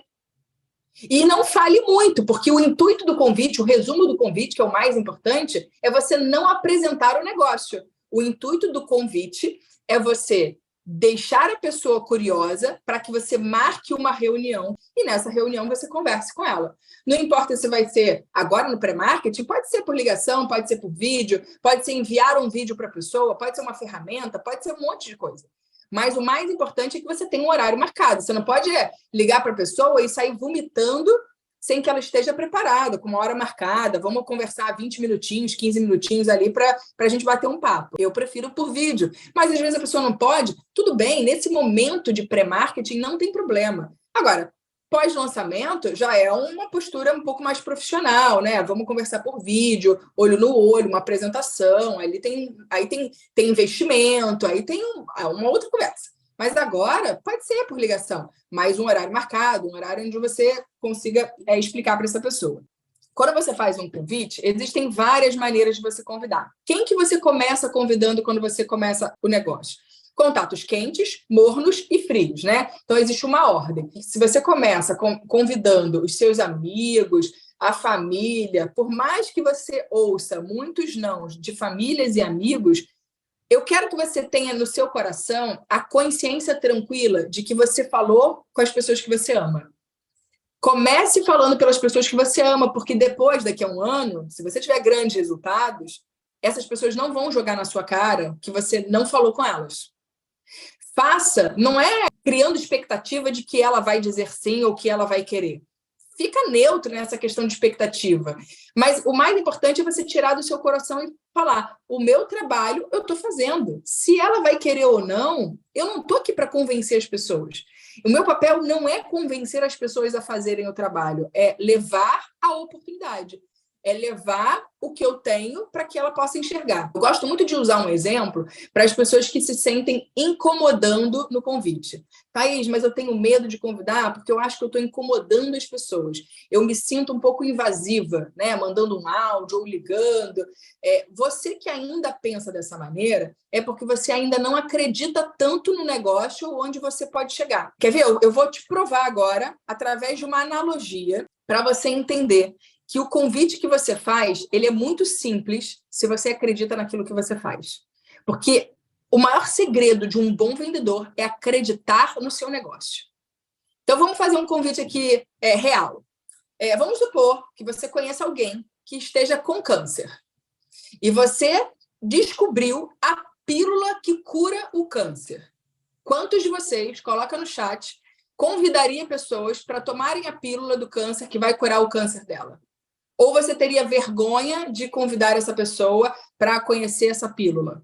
E não fale muito, porque o intuito do convite, o resumo do convite, que é o mais importante, é você não apresentar o negócio. O intuito do convite é você deixar a pessoa curiosa para que você marque uma reunião e nessa reunião você converse com ela. Não importa se vai ser agora no pré-marketing, pode ser por ligação, pode ser por vídeo, pode ser enviar um vídeo para a pessoa, pode ser uma ferramenta, pode ser um monte de coisa. Mas o mais importante é que você tenha um horário marcado. Você não pode ligar para a pessoa e sair vomitando sem que ela esteja preparada, com uma hora marcada. Vamos conversar 20 minutinhos, 15 minutinhos ali para a gente bater um papo. Eu prefiro por vídeo. Mas às vezes a pessoa não pode. Tudo bem, nesse momento de pré-marketing não tem problema. Agora, pós-lançamento já é uma postura um pouco mais profissional, né? Vamos conversar por vídeo, olho no olho, uma apresentação, aí tem investimento, aí tem uma outra conversa. Mas agora pode ser por ligação, mas um horário marcado, um horário onde você consiga explicar para essa pessoa. Quando você faz um convite, existem várias maneiras de você convidar. Quem que você começa convidando quando você começa o negócio? Contatos quentes, mornos e frios, né? Então, existe uma ordem. Se você começa convidando os seus amigos, a família, por mais que você ouça muitos nãos de famílias e amigos, eu quero que você tenha no seu coração a consciência tranquila de que você falou com as pessoas que você ama. Comece falando pelas pessoas que você ama, porque depois, daqui a um ano, se você tiver grandes resultados, essas pessoas não vão jogar na sua cara que você não falou com elas. Faça, não é criando expectativa de que ela vai dizer sim ou que ela vai querer. Fica neutro nessa questão de expectativa. Mas o mais importante é você tirar do seu coração e falar: o meu trabalho eu estou fazendo. Se ela vai querer ou não, eu não estou aqui para convencer as pessoas. O meu papel não é convencer as pessoas a fazerem o trabalho, é levar a oportunidade. É levar o que eu tenho para que ela possa enxergar. Eu gosto muito de usar um exemplo para as pessoas que se sentem incomodando no convite. Thaís, mas eu tenho medo de convidar porque eu acho que eu estou incomodando as pessoas. Eu me sinto um pouco invasiva, né? Mandando um áudio ou ligando. Você que ainda pensa dessa maneira é porque você ainda não acredita tanto no negócio ou onde você pode chegar. Quer ver? Eu vou te provar agora, através de uma analogia, para você entender que o convite que você faz, ele é muito simples se você acredita naquilo que você faz. Porque o maior segredo de um bom vendedor é acreditar no seu negócio. Então, vamos fazer um convite aqui real. Vamos supor que você conheça alguém que esteja com câncer. E você descobriu a pílula que cura o câncer. Quantos de vocês, coloca no chat, convidaria pessoas para tomarem a pílula do câncer que vai curar o câncer dela? Ou você teria vergonha de convidar essa pessoa para conhecer essa pílula?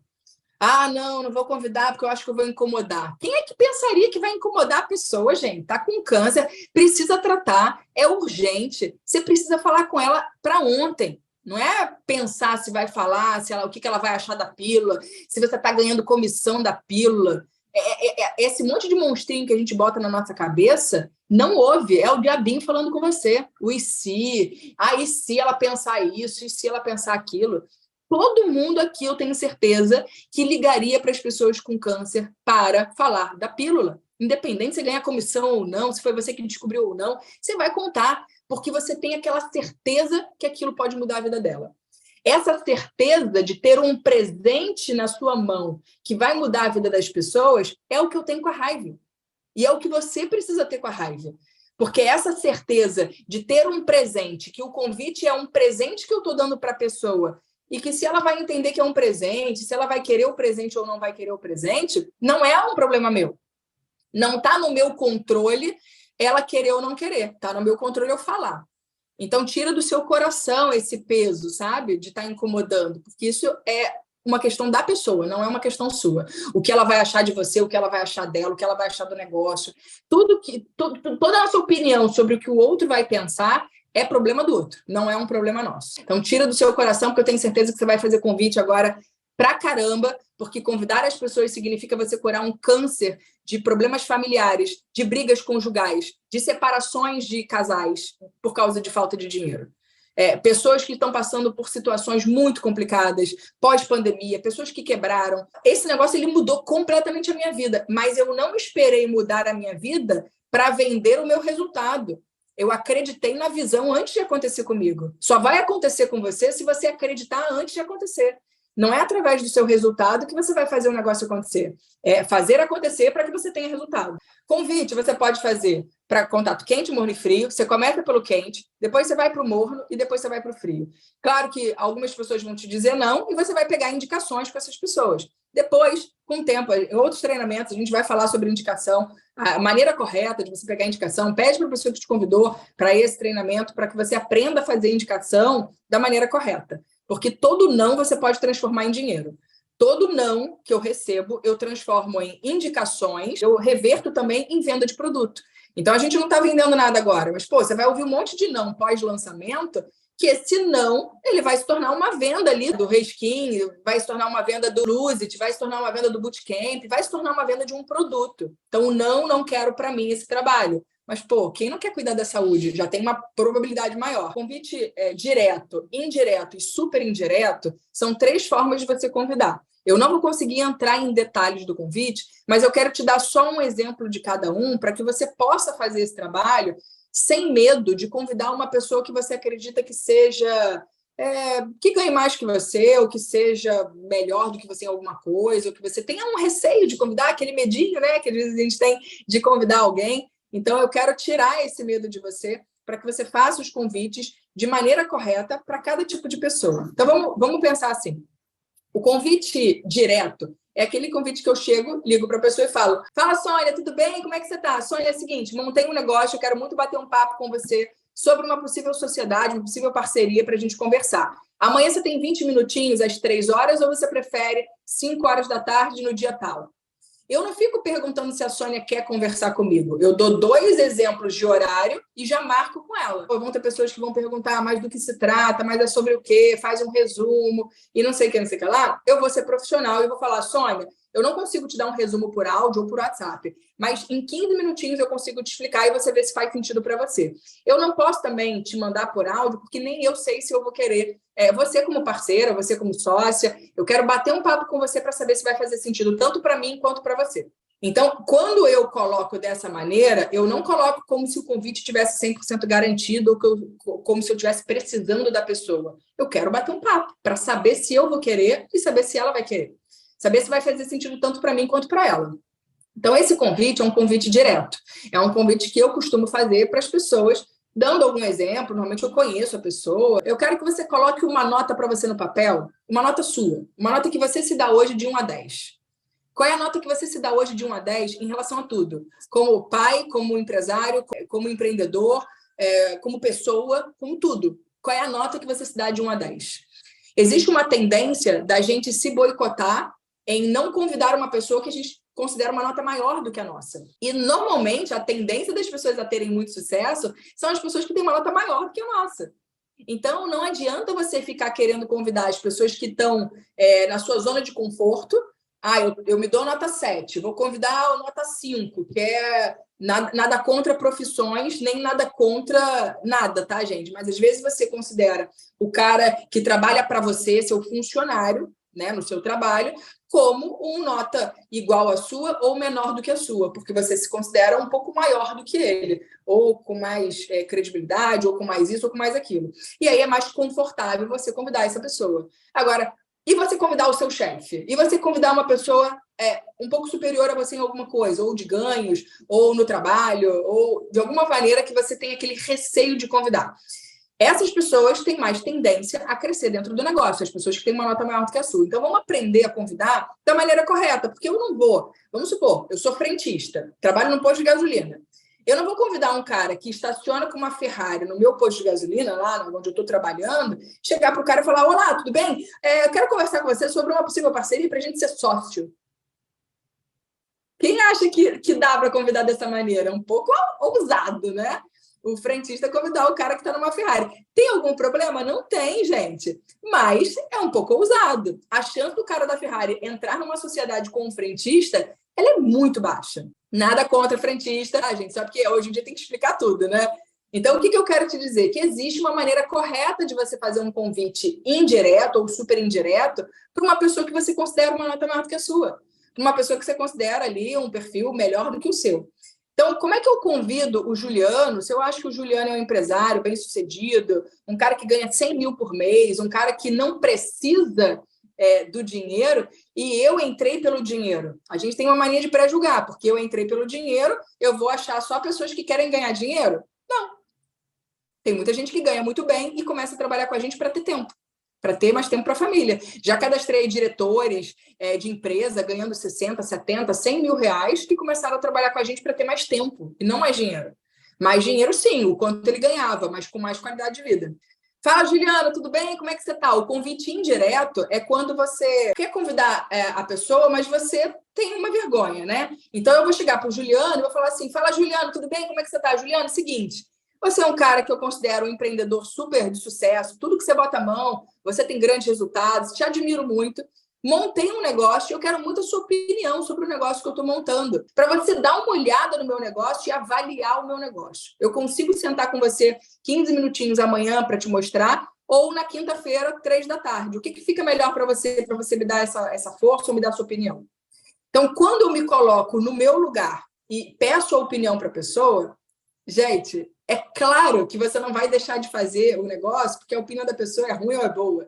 Ah, não vou convidar porque eu acho que eu vou incomodar. Quem é que pensaria que vai incomodar a pessoa, gente? Está com câncer, precisa tratar, é urgente. Você precisa falar com ela para ontem. Não é pensar se vai falar, o que ela vai achar da pílula, se você está ganhando comissão da pílula. Esse monte de monstrinho que a gente bota na nossa cabeça não ouve, é o diabinho falando com você. O e se? E se ela pensar isso? E se ela pensar aquilo? Todo mundo aqui, eu tenho certeza, que ligaria para as pessoas com câncer para falar da pílula. Independente se ganhar comissão ou não, se foi você que descobriu ou não, você vai contar. porque você tem aquela certeza que aquilo pode mudar a vida dela. Essa certeza de ter um presente na sua mão que vai mudar a vida das pessoas é o que eu tenho com a Hive. E é o que você precisa ter com a Hive. Porque essa certeza de ter um presente, que o convite é um presente que eu estou dando para a pessoa, e que se ela vai entender que é um presente, se ela vai querer o presente ou não vai querer o presente, não é um problema meu. Não está no meu controle ela querer ou não querer. Está no meu controle eu falar. Então, tira do seu coração esse peso, sabe? De estar incomodando. Porque isso é uma questão da pessoa, não é uma questão sua. O que ela vai achar de você, o que ela vai achar dela, o que ela vai achar do negócio. Toda a nossa opinião sobre o que o outro vai pensar é problema do outro, não é um problema nosso. Então, tira do seu coração, porque eu tenho certeza que você vai fazer convite agora pra caramba, porque convidar as pessoas significa você curar um câncer de problemas familiares, de brigas conjugais, de separações de casais por causa de falta de dinheiro. Pessoas que estão passando por situações muito complicadas, pós-pandemia, pessoas que quebraram. Esse negócio ele mudou completamente a minha vida, mas eu não esperei mudar a minha vida para vender o meu resultado. Eu acreditei na visão antes de acontecer comigo. Só vai acontecer com você se você acreditar antes de acontecer. Não é através do seu resultado que você vai fazer o negócio acontecer. É fazer acontecer para que você tenha resultado. Convite você pode fazer para contato quente, morno e frio. Você começa pelo quente, depois você vai para o morno e depois você vai para o frio. Claro que algumas pessoas vão te dizer não e você vai pegar indicações com essas pessoas. Depois, com o tempo, em outros treinamentos, a gente vai falar sobre indicação, a maneira correta de você pegar a indicação. Pede para a pessoa que te convidou para esse treinamento para que você aprenda a fazer a indicação da maneira correta. Porque todo não você pode transformar em dinheiro. Todo não que eu recebo, eu transformo em indicações, eu reverto também em venda de produto. Então, a gente não está vendendo nada agora, mas, você vai ouvir um monte de não pós-lançamento, que esse não, ele vai se tornar uma venda ali do Reskin, vai se tornar uma venda do Lose It, vai se tornar uma venda do Bootcamp, vai se tornar uma venda de um produto. Então, não quero para mim esse trabalho. Mas, quem não quer cuidar da saúde já tem uma probabilidade maior. Convite direto, indireto e super indireto são 3 formas de você convidar. Eu não vou conseguir entrar em detalhes do convite, mas eu quero te dar só um exemplo de cada um para que você possa fazer esse trabalho sem medo de convidar uma pessoa que você acredita que seja... que ganhe mais que você, ou que seja melhor do que você em alguma coisa, ou que você tenha um receio de convidar, aquele medinho, né, que às vezes a gente tem de convidar alguém. Então, eu quero tirar esse medo de você para que você faça os convites de maneira correta para cada tipo de pessoa. Então, vamos pensar assim. O convite direto é aquele convite que eu chego, ligo para a pessoa e falo: fala, Sônia, tudo bem? Como é que você está? Sônia, é o seguinte, montei um negócio, eu quero muito bater um papo com você sobre uma possível sociedade, uma possível parceria para a gente conversar. Amanhã você tem 20 minutinhos às 3 horas ou você prefere 5 horas da tarde no dia tal? Eu não fico perguntando se a Sônia quer conversar comigo. Eu dou 2 exemplos de horário e já marco com ela. Vão ter pessoas que vão perguntar mais do que se trata, mas é sobre o quê, faz um resumo e não sei o que, não sei o que lá. Eu vou ser profissional e vou falar: Sônia, eu não consigo te dar um resumo por áudio ou por WhatsApp, mas em 15 minutinhos eu consigo te explicar e você vê se faz sentido para você. Eu não posso também te mandar por áudio, porque nem eu sei se eu vou querer. Você como parceira, você como sócia, eu quero bater um papo com você para saber se vai fazer sentido tanto para mim quanto para você. Então, quando eu coloco dessa maneira, eu não coloco como se o convite tivesse 100% garantido ou como se eu estivesse precisando da pessoa. Eu quero bater um papo para saber se eu vou querer e saber se ela vai querer. Saber se vai fazer sentido tanto para mim quanto para ela. Então, esse convite é um convite direto. É um convite que eu costumo fazer para as pessoas, dando algum exemplo. Normalmente eu conheço a pessoa. Eu quero que você coloque uma nota para você no papel, uma nota sua, uma nota que você se dá hoje de 1 a 10. Qual é a nota que você se dá hoje de 1 a 10 em relação a tudo? Como pai, como empresário, como empreendedor, como pessoa, como tudo. Qual é a nota que você se dá de 1 a 10? Existe uma tendência da gente se boicotar em não convidar uma pessoa que a gente considera uma nota maior do que a nossa. E, normalmente, a tendência das pessoas a terem muito sucesso são as pessoas que têm uma nota maior do que a nossa. Então, não adianta você ficar querendo convidar as pessoas que estão na sua zona de conforto. Eu me dou nota 7, vou convidar a nota 5, que é nada contra profissões, nem nada contra nada, tá, gente? Mas, às vezes, você considera o cara que trabalha para você, seu funcionário, né, no seu trabalho, como um nota igual à sua ou menor do que a sua, porque você se considera um pouco maior do que ele, ou com mais credibilidade, ou com mais isso, ou com mais aquilo. E aí é mais confortável você convidar essa pessoa. Agora, e você convidar o seu chefe? E você convidar uma pessoa um pouco superior a você em alguma coisa, ou de ganhos, ou no trabalho, ou de alguma maneira que você tem aquele receio de convidar. Essas pessoas têm mais tendência a crescer dentro do negócio, as pessoas que têm uma nota maior do que a sua. Então, vamos aprender a convidar da maneira correta, porque eu não vou. Vamos supor, eu sou frentista, trabalho num posto de gasolina. Eu não vou convidar um cara que estaciona com uma Ferrari no meu posto de gasolina, lá onde eu estou trabalhando, chegar para o cara e falar: olá, tudo bem? Eu quero conversar com você sobre uma possível parceria para a gente ser sócio. Quem acha que dá para convidar dessa maneira? É um pouco ousado, né? O frentista convidar o cara que está numa Ferrari. Tem algum problema? Não tem, gente. Mas é um pouco ousado. A chance do cara da Ferrari entrar numa sociedade com um frentista, ela é muito baixa. Nada contra frentista, gente, só porque hoje em dia tem que explicar tudo, né? Então, o que eu quero te dizer? Que existe uma maneira correta de você fazer um convite indireto ou super indireto para uma pessoa que você considera uma nota maior do que a sua. Uma pessoa que você considera ali um perfil melhor do que o seu. Então, como é que eu convido o Juliano, se eu acho que o Juliano é um empresário bem-sucedido, um cara que ganha 100 mil por mês, um cara que não precisa do dinheiro, e eu entrei pelo dinheiro. A gente tem uma mania de pré-julgar, porque eu entrei pelo dinheiro, eu vou achar só pessoas que querem ganhar dinheiro? Não. Tem muita gente que ganha muito bem e começa a trabalhar com a gente para ter tempo. Para ter mais tempo para a família. Já cadastrei diretores de empresa ganhando 60, 70, 100 mil reais que começaram a trabalhar com a gente para ter mais tempo e não mais dinheiro. Mais dinheiro, sim, o quanto ele ganhava, mas com mais qualidade de vida. Fala, Juliana, tudo bem? Como é que você está? O convite indireto é quando você quer convidar a pessoa, mas você tem uma vergonha, né? Então, eu vou chegar para o Juliano e vou falar assim: fala, Juliano, tudo bem? Como é que você está? Juliano, seguinte... Você é um cara que eu considero um empreendedor super de sucesso, tudo que você bota a mão, você tem grandes resultados, te admiro muito. Montei um negócio e eu quero muito a sua opinião sobre o negócio que eu estou montando, para você dar uma olhada no meu negócio e avaliar o meu negócio. Eu consigo sentar com você 15 minutinhos amanhã para te mostrar, ou na quinta-feira, 3 da tarde. O que fica melhor para você me dar essa força ou me dar a sua opinião? Então, quando eu me coloco no meu lugar e peço a opinião para a pessoa, gente, é claro que você não vai deixar de fazer o negócio porque a opinião da pessoa é ruim ou é boa.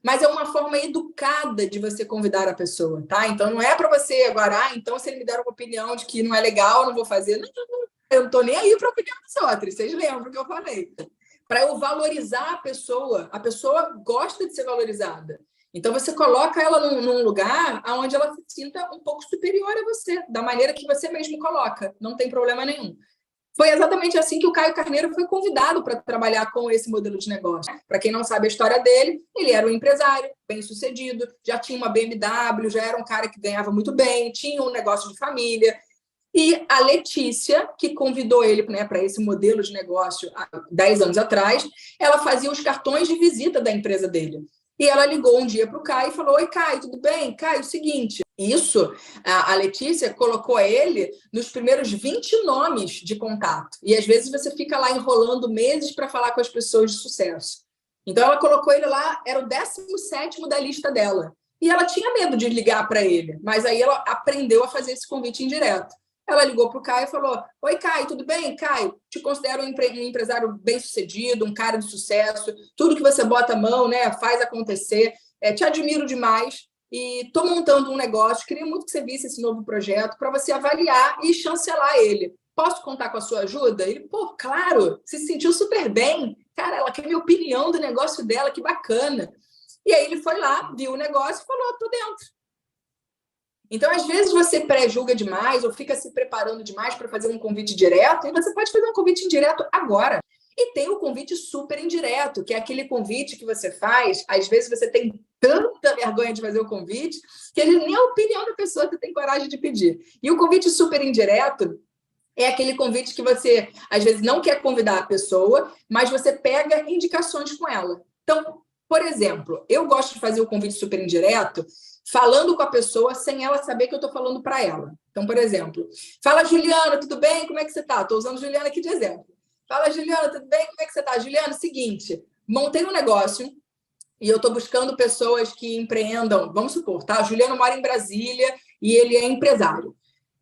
Mas é uma forma educada de você convidar a pessoa, tá? Então, não é para você agora, então se ele me der uma opinião de que não é legal, eu não vou fazer. Não, eu não estou nem aí para a opinião dos outros. Vocês lembram que eu falei? Para eu valorizar a pessoa gosta de ser valorizada. Então, você coloca ela num lugar onde ela se sinta um pouco superior a você, da maneira que você mesmo coloca. Não tem problema nenhum. Foi exatamente assim que o Caio Carneiro foi convidado para trabalhar com esse modelo de negócio. Para quem não sabe a história dele, ele era um empresário bem-sucedido, já tinha uma BMW, já era um cara que ganhava muito bem, tinha um negócio de família. E a Letícia, que convidou ele, né, para esse modelo de negócio há 10 anos atrás, ela fazia os cartões de visita da empresa dele. E ela ligou um dia para o Caio e falou: oi, Caio, tudo bem? Caio, seguinte, isso, a Letícia colocou ele nos primeiros 20 nomes de contato. E às vezes você fica lá enrolando meses para falar com as pessoas de sucesso. Então ela colocou ele lá, era o 17º da lista dela. E ela tinha medo de ligar para ele, mas aí ela aprendeu a fazer esse convite indireto. Ela ligou para o Caio e falou: oi, Caio, tudo bem? Caio, te considero um empresário bem-sucedido, um cara de sucesso, tudo que você bota a mão, né, faz acontecer, te admiro demais e estou montando um negócio, queria muito que você visse esse novo projeto para você avaliar e chancelar ele. Posso contar com a sua ajuda? Ele, pô, claro, se sentiu super bem. Cara, ela quer minha opinião do negócio dela, que bacana. E aí ele foi lá, viu o negócio e falou: tô dentro. Então, às vezes, você pré-julga demais ou fica se preparando demais para fazer um convite direto, e você pode fazer um convite indireto agora. E tem o convite super indireto, que é aquele convite que você faz, às vezes você tem tanta vergonha de fazer o convite, que nem a opinião da pessoa você tem coragem de pedir. E o convite super indireto é aquele convite que você, às vezes, não quer convidar a pessoa, mas você pega indicações com ela. Então, por exemplo, eu gosto de fazer o convite super indireto falando com a pessoa sem ela saber que eu estou falando para ela. Então, por exemplo, fala, Juliana, tudo bem? Como é que você está? Estou usando Juliana aqui de exemplo. Fala, Juliana, tudo bem? Como é que você está? Juliana, seguinte, montei um negócio, e eu estou buscando pessoas que empreendam, vamos supor, tá? O Juliano mora em Brasília e ele é empresário.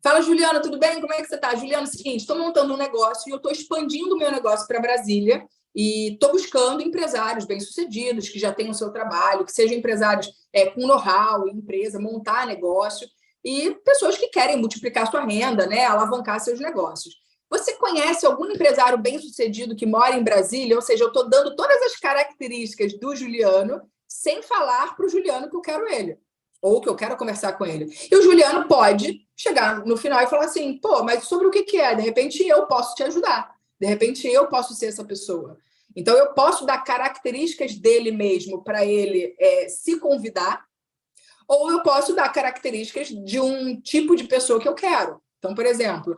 Fala, Juliano, tudo bem? Como é que você está? Juliano, é o seguinte, estou montando um negócio e eu estou expandindo o meu negócio para Brasília e estou buscando empresários bem-sucedidos, que já tenham o seu trabalho, que sejam empresários com know-how, empresa, montar negócio, e pessoas que querem multiplicar sua renda, né? Alavancar seus negócios. Você conhece algum empresário bem-sucedido que mora em Brasília? Ou seja, eu estou dando todas as características do Juliano sem falar para o Juliano que eu quero ele, ou que eu quero conversar com ele. E o Juliano pode chegar no final e falar assim, pô, mas sobre o que é? De repente eu posso te ajudar. De repente eu posso ser essa pessoa. Então eu posso dar características dele mesmo para ele se convidar, ou eu posso dar características de um tipo de pessoa que eu quero. Então, por exemplo,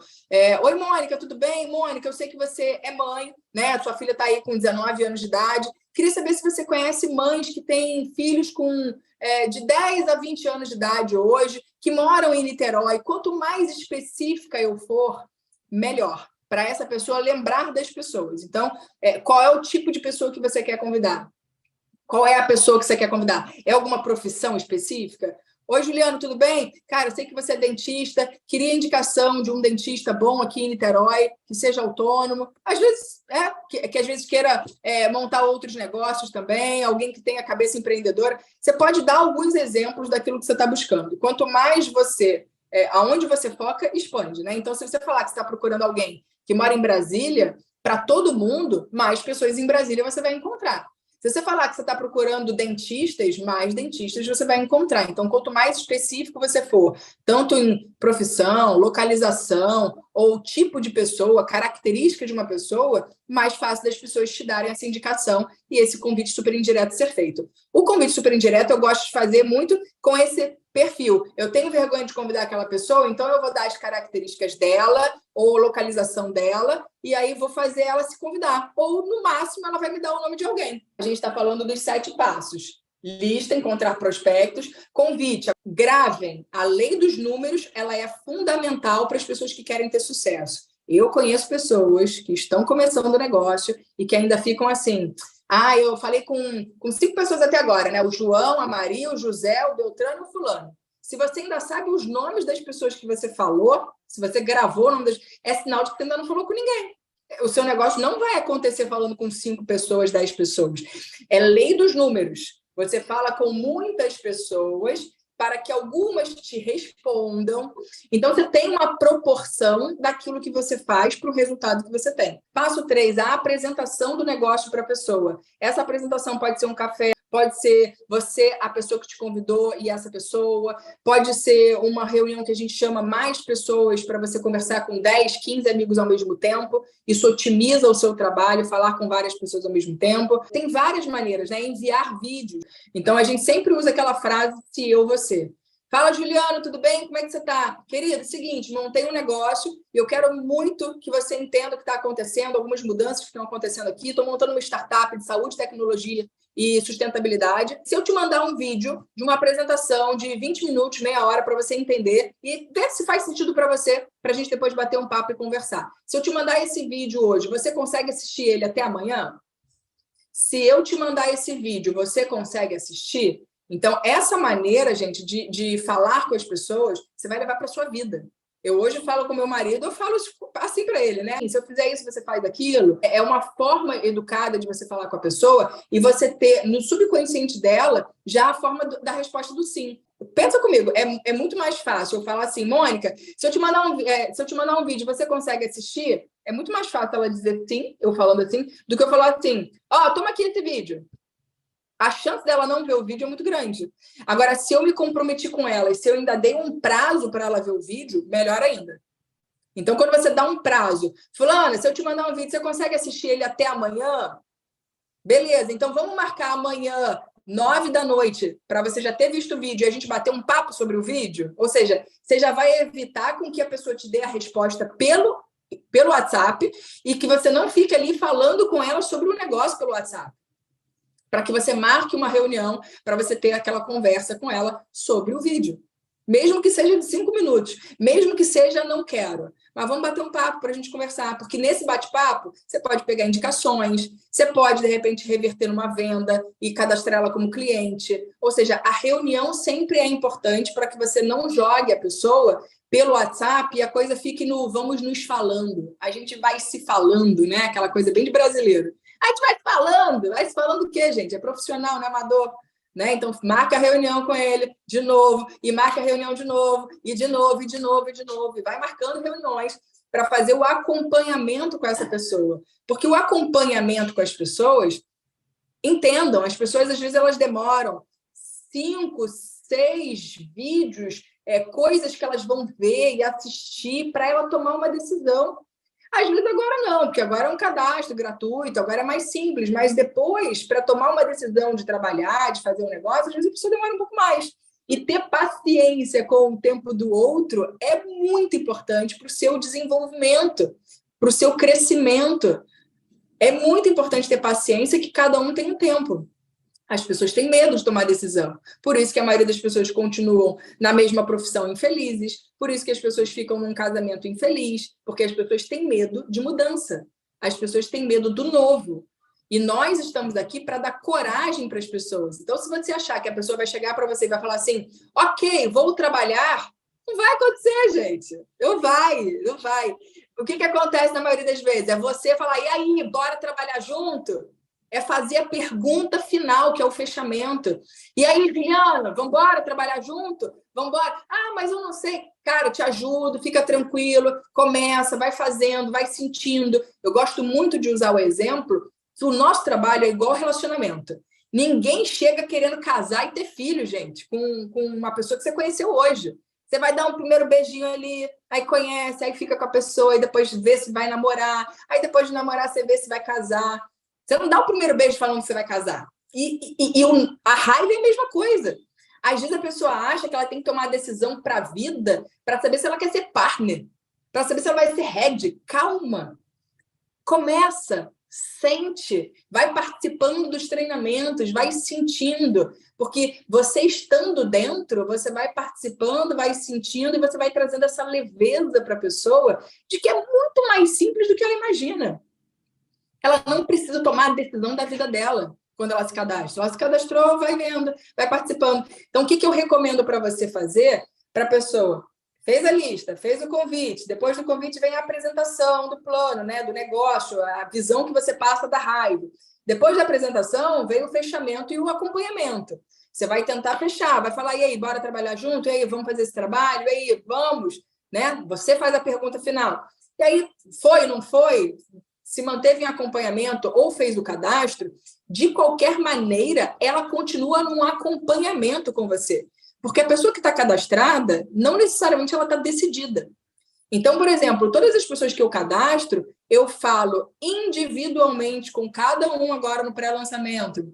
oi, Mônica, tudo bem? Mônica, eu sei que você é mãe, né? Sua filha está aí com 19 anos de idade. Queria saber se você conhece mães que têm filhos com de 10 a 20 anos de idade hoje, que moram em Niterói. Quanto mais específica eu for, melhor, para essa pessoa lembrar das pessoas. Então, qual é o tipo de pessoa que você quer convidar? Qual é a pessoa que você quer convidar? É alguma profissão específica? Oi, Juliano, tudo bem? Cara, eu sei que você é dentista, queria indicação de um dentista bom aqui em Niterói, que seja autônomo. Às vezes, que às vezes queira montar outros negócios também, alguém que tenha cabeça empreendedora. Você pode dar alguns exemplos daquilo que você está buscando. Quanto mais você, aonde você foca, expande, né? Então, se você falar que você está procurando alguém que mora em Brasília, para todo mundo, mais pessoas em Brasília você vai encontrar. Se você falar que você está procurando dentistas, mais dentistas você vai encontrar. Então, quanto mais específico você for, tanto em profissão, localização ou tipo de pessoa, característica de uma pessoa, mais fácil das pessoas te darem essa indicação e esse convite super indireto ser feito. O convite super indireto eu gosto de fazer muito com esse perfil. Eu tenho vergonha de convidar aquela pessoa, então eu vou dar as características dela ou localização dela, e aí vou fazer ela se convidar. Ou, no máximo, ela vai me dar o nome de alguém. A gente está falando dos 7 passos. Lista, encontrar prospectos, convite, gravem. A lei dos números, ela é fundamental para as pessoas que querem ter sucesso. Eu conheço pessoas que estão começando o negócio e que ainda ficam assim... eu falei com 5 pessoas até agora, né? O João, a Maria, o José, o Beltrano e o fulano. Se você ainda sabe os nomes das pessoas que você falou, se você gravou o nome das... é sinal de que você ainda não falou com ninguém. O seu negócio não vai acontecer falando com 5 pessoas, 10 pessoas. É lei dos números. Você fala com muitas pessoas para que algumas te respondam. Então, você tem uma proporção daquilo que você faz para o resultado que você tem. Passo 3, a apresentação do negócio para a pessoa. Essa apresentação pode ser um café, pode ser você, a pessoa que te convidou e essa pessoa, pode ser uma reunião que a gente chama mais pessoas para você conversar com 10, 15 amigos ao mesmo tempo. Isso otimiza o seu trabalho, falar com várias pessoas ao mesmo tempo. Tem várias maneiras, né? Enviar vídeos. Então, a gente sempre usa aquela frase, se eu, você. Fala, Juliano, tudo bem? Como é que você está? Querido, seguinte, montei um negócio e eu quero muito que você entenda o que está acontecendo, algumas mudanças que estão acontecendo aqui. Estou montando uma startup de saúde, tecnologia e sustentabilidade. Se eu te mandar um vídeo de uma apresentação de 20 minutos, meia hora, para você entender e ver se faz sentido para você, para a gente depois bater um papo e conversar. Se eu te mandar esse vídeo hoje, você consegue assistir ele até amanhã? Se eu te mandar esse vídeo, você consegue assistir? Então, essa maneira, gente, de falar com as pessoas, você vai levar para a sua vida. Eu hoje falo com meu marido, eu falo assim para ele, né? Se eu fizer isso, você faz aquilo. É uma forma educada de você falar com a pessoa e você ter no subconsciente dela já a forma da resposta do sim. Pensa comigo, é muito mais fácil eu falar assim, Mônica, se eu te mandar um vídeo, você consegue assistir? É muito mais fácil ela dizer sim, eu falando assim, do que eu falar assim, toma aqui esse vídeo. A chance dela não ver o vídeo é muito grande. Agora, se eu me comprometi com ela e se eu ainda dei um prazo para ela ver o vídeo, melhor ainda. Então, quando você dá um prazo, fulana, se eu te mandar um vídeo, você consegue assistir ele até amanhã? Beleza, então vamos marcar amanhã, 9 da noite, para você já ter visto o vídeo e a gente bater um papo sobre o vídeo? Ou seja, você já vai evitar com que a pessoa te dê a resposta pelo WhatsApp e que você não fique ali falando com ela sobre o negócio pelo WhatsApp. Para que você marque uma reunião para você ter aquela conversa com ela sobre o vídeo. Mesmo que seja de 5 minutos, mesmo que seja não quero. Mas vamos bater um papo para a gente conversar, porque nesse bate-papo você pode pegar indicações, você pode, de repente, reverter numa venda e cadastrar ela como cliente. Ou seja, a reunião sempre é importante para que você não jogue a pessoa pelo WhatsApp e a coisa fique no vamos nos falando. A gente vai se falando, né? Aquela coisa bem de brasileiro. A gente vai se falando o quê, gente? É profissional, não é amador. Né? Então, marca a reunião com ele de novo, e marca a reunião de novo, e de novo, e de novo, e de novo, e vai marcando reuniões para fazer o acompanhamento com essa pessoa. Porque o acompanhamento com as pessoas, entendam, as pessoas às vezes elas demoram 5, 6 vídeos, coisas que elas vão ver e assistir para ela tomar uma decisão. Às vezes agora não, porque agora é um cadastro gratuito, agora é mais simples, mas depois, para tomar uma decisão de trabalhar, de fazer um negócio, às vezes a pessoa demora um pouco mais. E ter paciência com o tempo do outro é muito importante para o seu desenvolvimento, para o seu crescimento. É muito importante ter paciência, que cada um tem um tempo. As pessoas têm medo de tomar decisão. Por isso que a maioria das pessoas continuam na mesma profissão infelizes. Por isso que as pessoas ficam num casamento infeliz. Porque as pessoas têm medo de mudança. As pessoas têm medo do novo. E nós estamos aqui para dar coragem para as pessoas. Então, se você achar que a pessoa vai chegar para você e vai falar assim, ok, vou trabalhar, não vai acontecer, gente. Não vai. O que acontece na maioria das vezes? É você falar, e aí, bora trabalhar junto? É fazer a pergunta final, que é o fechamento. E aí, Rihanna, vamos embora trabalhar junto? Vamos embora? Ah, mas eu não sei. Cara, eu te ajudo, fica tranquilo, começa, vai fazendo, vai sentindo. Eu gosto muito de usar o exemplo que o nosso trabalho é igual relacionamento. Ninguém chega querendo casar e ter filho, gente, com uma pessoa que você conheceu hoje. Você vai dar um primeiro beijinho ali, aí conhece, aí fica com a pessoa, aí depois vê se vai namorar, aí depois de namorar você vê se vai casar. Você não dá o primeiro beijo falando que você vai casar. A raiva é a mesma coisa. Às vezes a pessoa acha que ela tem que tomar a decisão para a vida para saber se ela quer ser partner, para saber se ela vai ser head. Calma. Começa, sente, vai participando dos treinamentos, vai sentindo. Porque você estando dentro, você vai participando, vai sentindo e você vai trazendo essa leveza para a pessoa de que é muito mais simples do que ela imagina. Ela não precisa tomar a decisão da vida dela quando ela se cadastra. Ela se cadastrou, vai vendo, vai participando. Então, o que eu recomendo para você fazer para a pessoa? Fez a lista, fez o convite, depois do convite vem a apresentação do plano, né, do negócio, a visão que você passa da raiva. Depois da apresentação, vem o fechamento e o acompanhamento. Você vai tentar fechar, vai falar, e aí, bora trabalhar junto? E aí, vamos fazer esse trabalho? E aí, vamos? Né? Você faz a pergunta final. E aí, foi, não foi? Se manteve em acompanhamento ou fez o cadastro, de qualquer maneira, ela continua num acompanhamento com você. Porque a pessoa que está cadastrada, não necessariamente ela está decidida. Então, por exemplo, todas as pessoas que eu cadastro, eu falo individualmente com cada um agora no pré-lançamento.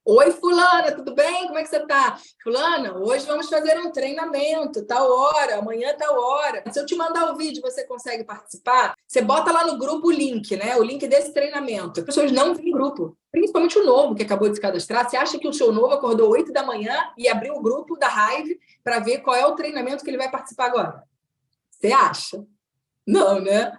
Oi, fulana, tudo bem? Como é que você está? Fulana, hoje vamos fazer um treinamento, tal hora, amanhã tal hora. Se eu te mandar o vídeo, você consegue participar? Você bota lá no grupo o link, né? O link desse treinamento. As pessoas não vêm em grupo, principalmente o novo que acabou de se cadastrar. Você acha que o seu novo acordou 8 da manhã e abriu o grupo da Hive para ver qual é o treinamento que ele vai participar agora? Você acha? Não, né?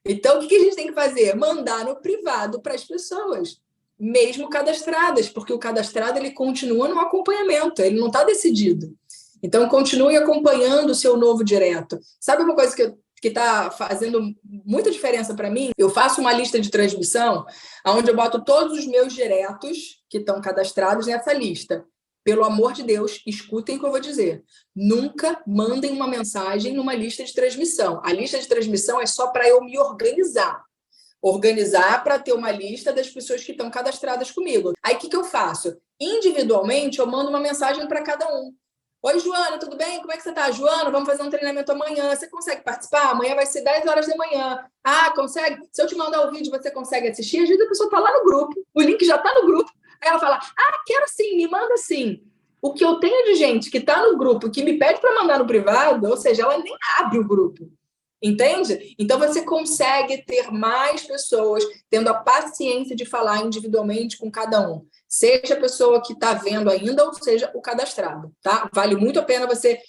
Então, o que a gente tem que fazer? Mandar no privado para as pessoas, mesmo cadastradas, porque o cadastrado ele continua no acompanhamento, ele não está decidido. Então, continue acompanhando o seu novo direto. Sabe uma coisa que está fazendo muita diferença para mim? Eu faço uma lista de transmissão onde eu boto todos os meus diretos que estão cadastrados nessa lista. Pelo amor de Deus, escutem o que eu vou dizer. Nunca mandem uma mensagem numa lista de transmissão. A lista de transmissão é só para eu me organizar. Organizar para ter uma lista das pessoas que estão cadastradas comigo. Aí, o que eu faço? Individualmente, eu mando uma mensagem para cada um. Oi, Joana, tudo bem? Como é que você está? Joana, vamos fazer um treinamento amanhã. Você consegue participar? Amanhã vai ser 10 horas da manhã. Ah, consegue? Se eu te mandar o vídeo, você consegue assistir? Às vezes a pessoa está lá no grupo. O link já está no grupo. Aí ela fala, quero sim, me manda sim. O que eu tenho de gente que está no grupo, que me pede para mandar no privado, ou seja, ela nem abre o grupo. Entende? Então, você consegue ter mais pessoas tendo a paciência de falar individualmente com cada um. Seja a pessoa que está vendo ainda, ou seja o cadastrado, tá? Vale muito a pena você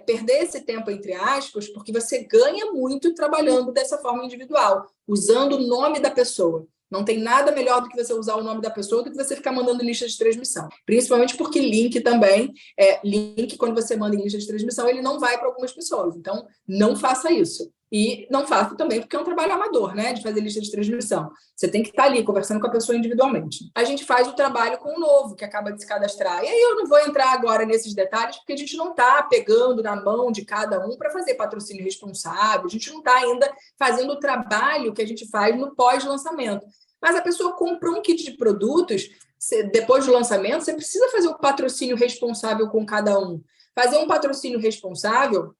perder esse tempo, entre aspas, porque você ganha muito trabalhando dessa forma individual, usando o nome da pessoa. Não tem nada melhor do que você usar o nome da pessoa do que você ficar mandando lista de transmissão. Principalmente porque link também, link, quando você manda em lista de transmissão, ele não vai para algumas pessoas. Então, não faça isso. E não faço também porque é um trabalho amador, né? De fazer lista de transmissão. Você tem que estar ali conversando com a pessoa individualmente. A gente faz o trabalho com o novo, que acaba de se cadastrar. E aí eu não vou entrar agora nesses detalhes, porque a gente não está pegando na mão de cada um para fazer patrocínio responsável. A gente não está ainda fazendo o trabalho que a gente faz no pós-lançamento. Mas a pessoa comprou um kit de produtos, depois do lançamento, você precisa fazer o patrocínio responsável com cada um. Fazer um patrocínio responsável,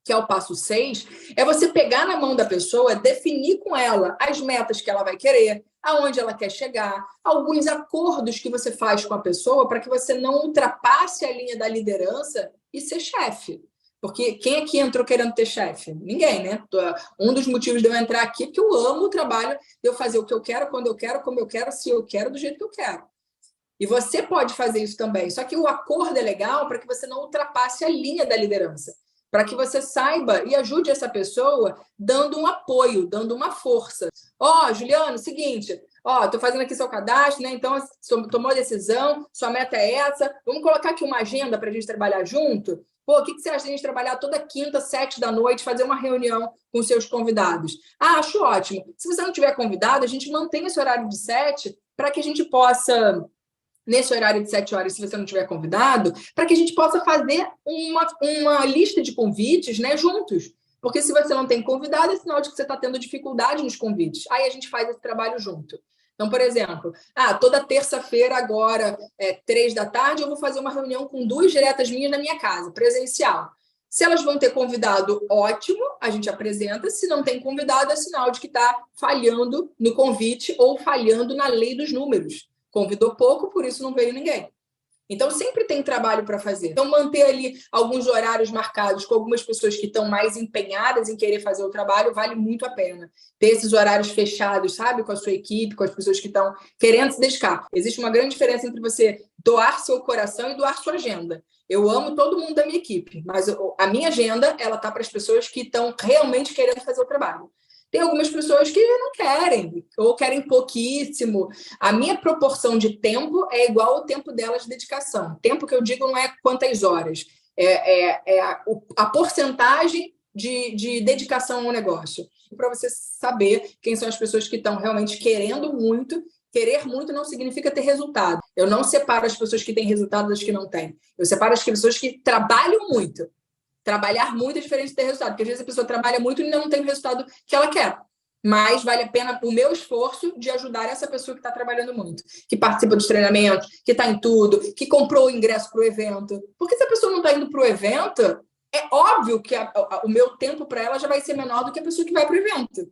que é o passo 6, é você pegar na mão da pessoa, definir com ela as metas que ela vai querer, aonde ela quer chegar, alguns acordos que você faz com a pessoa para que você não ultrapasse a linha da liderança e ser chefe. Porque quem aqui entrou querendo ter chefe? Ninguém, né? Um dos motivos de eu entrar aqui é que eu amo o trabalho de eu fazer o que eu quero, quando eu quero, como eu quero, se eu quero, do jeito que eu quero. E você pode fazer isso também. Só que o acordo é legal para que você não ultrapasse a linha da liderança. Para que você saiba e ajude essa pessoa dando um apoio, dando uma força. Juliano, seguinte, estou fazendo aqui seu cadastro, né? Então, tomou a decisão, sua meta é essa, vamos colocar aqui uma agenda para a gente trabalhar junto? O que você acha de a gente trabalhar toda quinta, 7 da noite, fazer uma reunião com seus convidados? Acho ótimo. Se você não tiver convidado, a gente mantém esse horário de 7 para que a gente possa... nesse horário de 7 horas, se você não tiver convidado, para que a gente possa fazer uma lista de convites, né, juntos. Porque se você não tem convidado, é sinal de que você está tendo dificuldade nos convites. Aí a gente faz esse trabalho junto. Então, por exemplo, toda terça-feira, agora, 3 da tarde, eu vou fazer uma reunião com 2 diretas minhas na minha casa, presencial. Se elas vão ter convidado, ótimo, a gente apresenta. Se não tem convidado, é sinal de que está falhando no convite ou falhando na lei dos números. Convidou pouco, por isso não veio ninguém. Então, sempre tem trabalho para fazer. Então, manter ali alguns horários marcados com algumas pessoas que estão mais empenhadas em querer fazer o trabalho vale muito a pena. Ter esses horários fechados, sabe? Com a sua equipe, com as pessoas que estão querendo se dedicar. Existe uma grande diferença entre você doar seu coração e doar sua agenda. Eu amo todo mundo da minha equipe, mas a minha agenda, ela tá para as pessoas que estão realmente querendo fazer o trabalho. Tem algumas pessoas que não querem, ou querem pouquíssimo. A minha proporção de tempo é igual ao tempo delas de dedicação. Tempo que eu digo não é quantas horas, é a porcentagem de dedicação ao negócio. Para você saber quem são as pessoas que estão realmente querendo muito. Querer muito não significa ter resultado. Eu não separo as pessoas que têm resultado das que não têm. Eu separo as pessoas que trabalham muito. Trabalhar muito é diferente de ter resultado, porque às vezes a pessoa trabalha muito e ainda não tem o resultado que ela quer. Mas vale a pena o meu esforço de ajudar essa pessoa que está trabalhando muito, que participa dos treinamentos, que está em tudo, que comprou o ingresso para o evento. Porque se a pessoa não está indo para o evento, é óbvio que o meu tempo para ela já vai ser menor do que a pessoa que vai para o evento.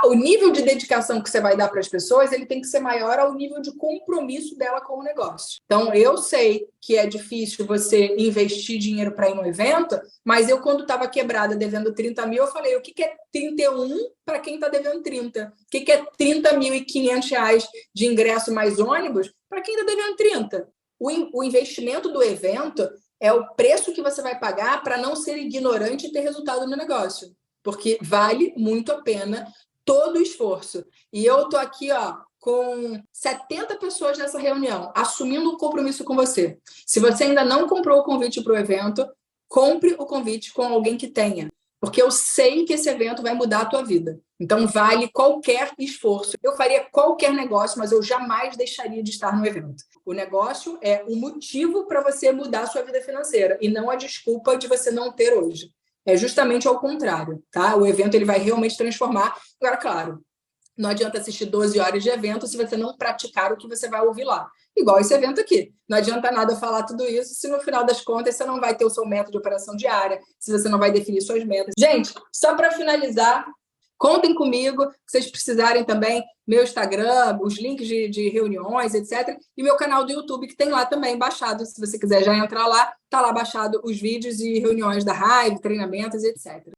O nível de dedicação que você vai dar para as pessoas, ele tem que ser maior ao nível de compromisso dela com o negócio. Então, eu sei que é difícil você investir dinheiro para ir no evento, mas eu, quando estava quebrada, devendo 30 mil, eu falei, o que é 31 para quem está devendo 30? O que é 30.500 reais de ingresso mais ônibus para quem está devendo 30? O investimento do evento é o preço que você vai pagar para não ser ignorante e ter resultado no negócio. Porque vale muito a pena todo o esforço. E eu estou aqui com 70 pessoas nessa reunião, assumindo um compromisso com você. Se você ainda não comprou o convite para o evento, compre o convite com alguém que tenha. Porque eu sei que esse evento vai mudar a tua vida. Então, vale qualquer esforço. Eu faria qualquer negócio, mas eu jamais deixaria de estar no evento. O negócio é o motivo para você mudar a sua vida financeira e não a desculpa de você não ter hoje. É justamente ao contrário, tá? O evento ele vai realmente transformar. Agora, claro, não adianta assistir 12 horas de evento se você não praticar o que você vai ouvir lá. Igual esse evento aqui. Não adianta nada falar tudo isso se no final das contas você não vai ter o seu método de operação diária, se você não vai definir suas metas. Gente, só para finalizar, contem comigo, se vocês precisarem também, meu Instagram, os links de reuniões, etc. E meu canal do YouTube, que tem lá também baixado. Se você quiser já entrar lá, tá lá baixado os vídeos e reuniões da Hive, treinamentos, etc.